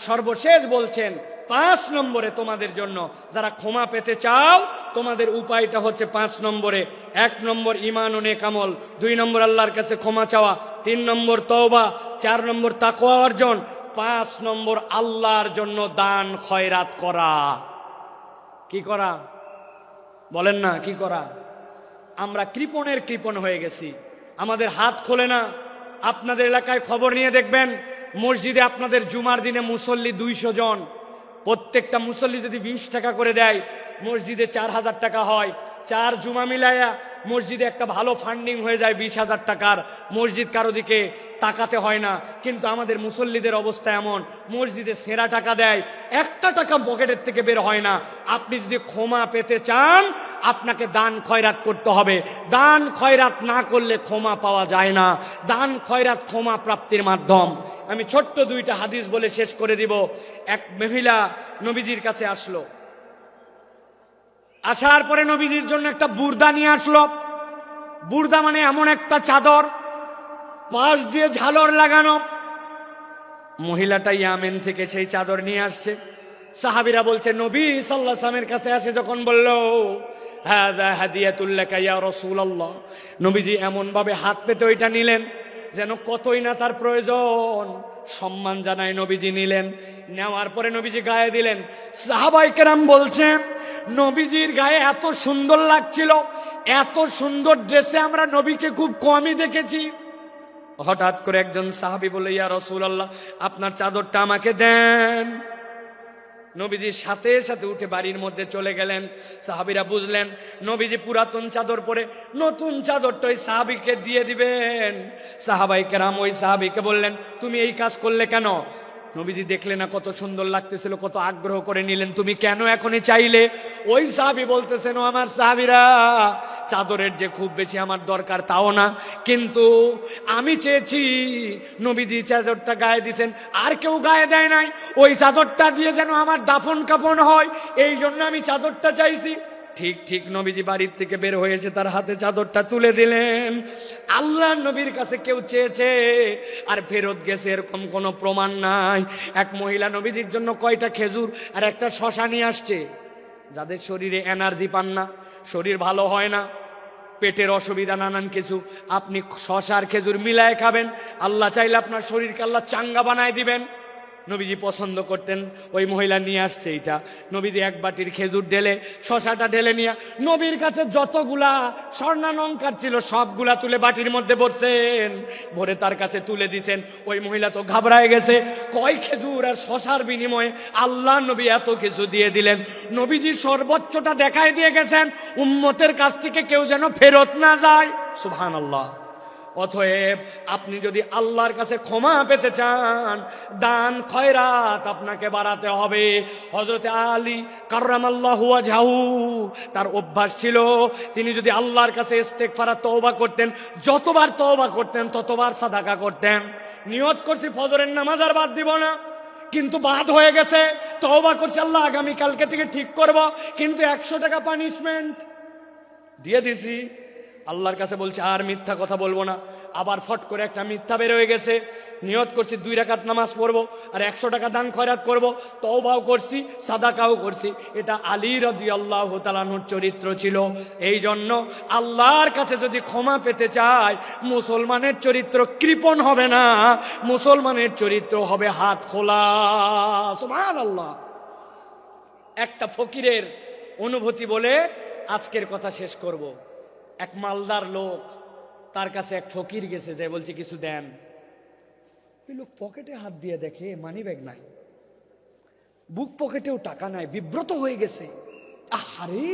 সর্বশেষ বলছেন 5 নম্বরে তোমাদের জন্য যারা ক্ষমা পেতে চাও, তোমাদের উপায়টা হচ্ছে 5 নম্বরে। 1 নম্বর ঈমান ও নেক আমল, 2 নম্বর আল্লাহর কাছে ক্ষমা চাওয়া, 3 নম্বর তওবা, 4 নম্বর তাকওয়া অর্জন, 5 নম্বর আল্লাহর জন্য দান খয়রাত করা। কি করা বলেন না, কি করা? আমরা কৃপণের কৃপণ হয়ে গেছি, আমাদের হাত খোলে না। আপনাদের এলাকায় খবর নিয়ে দেখবেন, মসজিদে আপনাদের জুমার দিনে মুসল্লি 200 জন, প্রত্যেকটা মুসল্লি যদি 20 টাকা করে দেয়, মসজিদে 4000 টাকা হয়। 4 জুমা মিলাইয়া মসজিদে একটা ভালো ফান্ডিং হয়ে যায় 20,000 টাকার। মসজিদ কারো দিকে তাকাতে হয় না। কিন্তু আমাদের মুসল্লিদের অবস্থা এমন, মসজিদে সেরা টাকা দেয়, 1 টাকা পকেটের থেকে বের হয় না। আপনি যদি ক্ষমা পেতে চান, আপনাকে দান খয়রাত করতে হবে। দান খয়রাত না করলে ক্ষমা পাওয়া যায় না। দান খয়রাত ক্ষমা প্রাপ্তির মাধ্যম। আমি ছোট্ট 2টা হাদিস বলে শেষ করে দিব। এক মহিলা নবীজির কাছে আসলো, আসার পরে নবীজির জন্য একটা বুর্দা নিয়ে আসলো। বুর্দা মানে এমন একটা চাদর, পাশ দিয়ে ঝালর লাগানো। মহিলাটা ইয়ামেন থেকে সেই চাদর নিয়ে আসছে। সাহাবীরা বলছে, নবী সাল্লাল্লাহু আলাইহি ওয়াসাল্লামের কাছে আসে যখন বলল, হাযা হাদিয়াতুল লাকা ইয়া রাসূলুল্লাহ, নবীজি এমন ভাবে হাত পেতে ওইটা নিলেন যেন কতই না তার প্রয়োজন। সম্মান জানায় নবীজি নিলেন। নেওয়ার পরে নবীজি গায়ে দিলেন। সাহাবায়ে কেরাম বলছেন, নবীজির গায়ে এত সুন্দর লাগছিল, এত সুন্দর ড্রেসে আমরা নবীকে খুব কমই দেখেছি। হঠাৎ করে একজন সাহাবী বলে, ইয়া রাসূলুল্লাহ, আপনার চাদরটা আমাকে দেন। নবীজির সাথে সাথে উঠে বাড়ির মধ্যে চলে গেলেন। সাহাবীরা বুঝলেন নবীজি পুরাতন চাদর পরে নতুন চাদরটা ওই সাহাবীকে দিয়ে দিবেন। সাহাবায়ে কেরাম ওই সাহাবীকে বললেন, তুমি এই কাজ করলে কেন? নবীজি দেখলেন না কত সুন্দর লাগতেছিল, কত আগ্রহ করে নিলেন, তুমি কেন এখনই চাইলে? ওই সাহাবী বলতেছেন, ও আমার সাহাবীরা, চাদরের যে খুব বেশি আমার দরকার তাও না, কিন্তু আমি চেয়েছি নবীজি চাদরটা গায়ে দিয়েছেন, আর কেউ গায়ে দেয় নাই, ওই চাদরটা দিয়ে যেন আমার দাফন কাফন হয়, এই জন্য আমি চাদরটা চাইছি। ঠিক ঠিক নবীজি বাড়ির থেকে বের হয়েছে, তার হাতে চাদরটা তুলে দিলেন। আল্লাহর নবীর কাছে কেউ চেয়েছে আর ফেরত গেছে এরকম কোনো প্রমাণ নাই। এক মহিলা নবীজির জন্য কয়টা খেজুর আর একটা শশা নিয়ে আসছে। যাদের শরীরে এনার্জি পান না, শরীর ভালো হয় না, পেটের অসুবিধা নানান কিছু, আপনি শশা আর খেজুর মিলায় খাবেন, আল্লাহ চাইলে আপনার শরীরকে আল্লাহ চাঙ্গা বানায় দিবেন। নবীজি পছন্দ করতেন, ওই মহিলা নিয়ে আসছে এটা। নবীজি এক বাটির খেজুর ঢেলে শশাটা ঢেলে নিয়ে নবীর কাছে যতগুলা স্বর্ণালংকার ছিল সবগুলা তুলে বাটির মধ্যে ভরছেন, ভরে তার কাছে তুলে দিছেন। ওই মহিলা তো ঘাবড়ায় গেছে, কয় খেজুর আর শশার বিনিময়ে আল্লাহ নবী এত কিছু দিয়ে দিলেন। নবীজি সর্বোচ্চটা দেখায় দিয়ে গেছেন, উম্মতের কাছ থেকে কেউ যেন ফেরত না যায়। সুবহানাল্লাহ। অতএব আপনি যদি আল্লাহর কাছে ক্ষমা পেতে চান, দান খয়রাত আপনাকে বাড়াতে হবে। হযরত আলী কাররামাল্লাহু ওয়াজহাহু, তার অভ্যাস ছিল তিনি যদি আল্লাহর কাছে ইস্তেগফার তওবা করতেন, যতবার তওবা করতেন ততবার সাদাকা করতেন। নিয়ত করছি ফজরের নামাজ আর বাদ দিব না, কিন্তু বাদ হয়ে গেছে। তওবা করছি আল্লাহ আগামী কালকে থেকে ঠিক করব, কিন্তু 100 টাকা পানিশমেন্ট দিয়ে দিছি। আল্লাহর কাছে বলছে আর মিথ্যা কথা বলবো না, আবার ফট করে একটা মিথ্যা বের হয়ে গেছে, নিয়ত করছি 2 রাকাত নামাজ পড়বো আর 100 টাকা দান খয়রাত করব, তওবাও করছি, সাদাকাও করছি। এটা আলী রাদিয়াল্লাহু তাআলা আনহুর চরিত্র ছিল। এই জন্য আল্লাহর কাছে যদি ক্ষমা পেতে চায়, মুসলমানের চরিত্র কৃপণ হবে না, মুসলমানের চরিত্র হবে হাত খোলা। সুবহানাল্লাহ। একটা ফকিরের অনুভূতি বলে আজকের কথা শেষ করব। এক মালদার লোক, তার কাছে এক ফকির গেছে, যে বলছে কিছু দেন। ওই লোক পকেটে হাত দিয়ে দেখে মানি ব্যাগ নাই, বুক পকেটেও টাকা নাই, বিব্রত হয়ে গেছে। আরে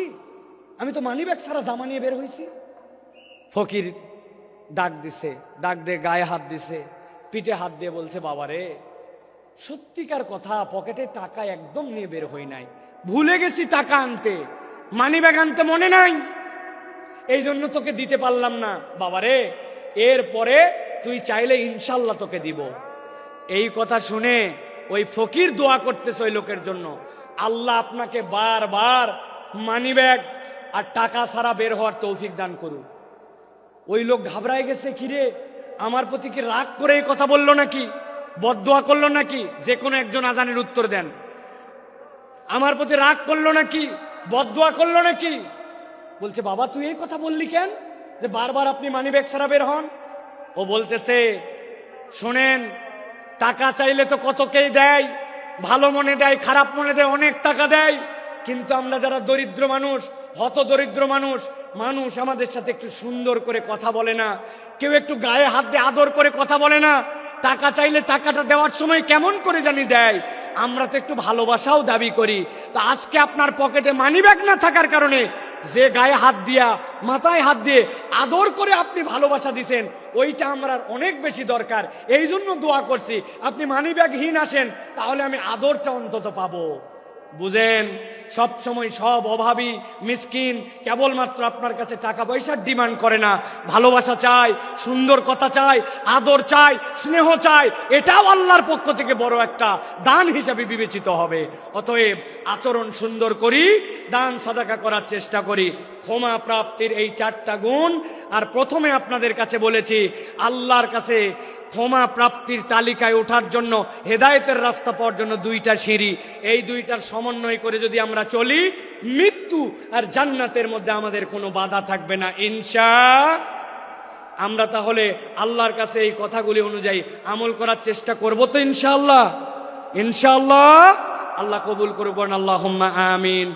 আমি তো মানি ব্যাগ ছাড়া জামা নিয়ে বের হয়েছি। ফকির ডাক দিছে, ডাক দিয়ে গায়ে হাত দিছে, পিঠে হাত দিয়ে বলছে, বাবারে সত্যিকার কথা, পকেটে টাকা একদম নিয়ে বের হই নাই, ভুলে গেছি টাকা আনতে, মানি ব্যাগ আনতে মনে নাই, এই জন্য তোকে দিতে পারলাম না। বাবারে এরপরে তুই চাইলে ইনশাল্লাহ তোকে দিব। এই কথা শুনে ওই ফকির দোয়া করতেছে ওই লোকের জন্য, আল্লাহ আপনাকে বারবার মানি ব্যাগ আর টাকা ছাড়া বের হওয়ার তৌফিক দান করুক। ওই লোক ঘাবড়ায় গেছে, কিরে আমার প্রতি কি রাগ করে এই কথা বললো নাকি, বদদোয়া করলো নাকি? যে কোনো একজন আজানের উত্তর দেন, আমার প্রতি রাগ করলো নাকি, বদদোয়া করলো নাকি? বলছে, বাবা তুই এই কথা বললি কেন, যে বারবার আপনি মানি ব্যাগ ছাড়া বের হন? ও বলতেছে, শোনেন, টাকা চাইলে তো কতকেই দেয়, ভালো মনে দেয়, খারাপ মনে দেয়, অনেক টাকা দেয়, কিন্তু আমরা যারা দরিদ্র মানুষ, হত দরিদ্র মানুষ, মানুষ আমাদের সাথে একটু সুন্দর করে কথা বলে না, কেউ একটু গায়ে হাত দিয়ে আদর করে কথা বলে না, টাকা চাইলে টাকাটা দেওয়ার সময় কেমন করে জানি দেয়। আমরা তো একটু ভালোবাসাও দাবি করি। তো আজকে আপনার পকেটে মানি ব্যাগ না থাকার কারণে যে গায়ে হাত দিয়া, মাথায় হাত দিয়ে আদর করে আপনি ভালোবাসা দিছেন, ওইটা আমার অনেক বেশি দরকার। এই জন্য দোয়া করছি, আপনি মানি ব্যাগহীন আসেন, তাহলে আমি আদরটা অন্তত পাবো। বুঝেন, সব সময় সব অভাবী মিসকিন কেবলমাত্র আপনার কাছে টাকা পয়সার ডিমান্ড করে না, ভালোবাসা চায়, সুন্দর কথা চায়, আদর চায়, স্নেহ চায়। এটাও আল্লাহর পক্ষ থেকে বড় একটা দান হিসাবে বিবেচিত হবে। অতএব আচরণ সুন্দর করি, দান সাদাকা করার চেষ্টা করি। ক্ষমা প্রাপ্তির এই 4টা গুণ। আর প্রথমে আপনাদের কাছে বলেছি, আল্লাহর কাছে ক্ষমা প্রাপ্তির তালিকায় ওঠার জন্য, হেদায়েতের রাস্তা পাওয়ার জন্য 2টা সিঁড়ি। এই 2টার সমন্বয় করে যদি আমরা চলি, মৃত্যু আর জান্নাতের মধ্যে আমাদের কোনো বাধা থাকবে না ইনশাআল্লাহ। আমরা তাহলে আল্লাহর কাছে এই কথাগুলি অনুযায়ী আমল করার চেষ্টা করব তো ইনশাআল্লাহ। ইনশাআল্লাহ আল্লাহ কবুল করুন, আল্লাহুম্মা আমিন।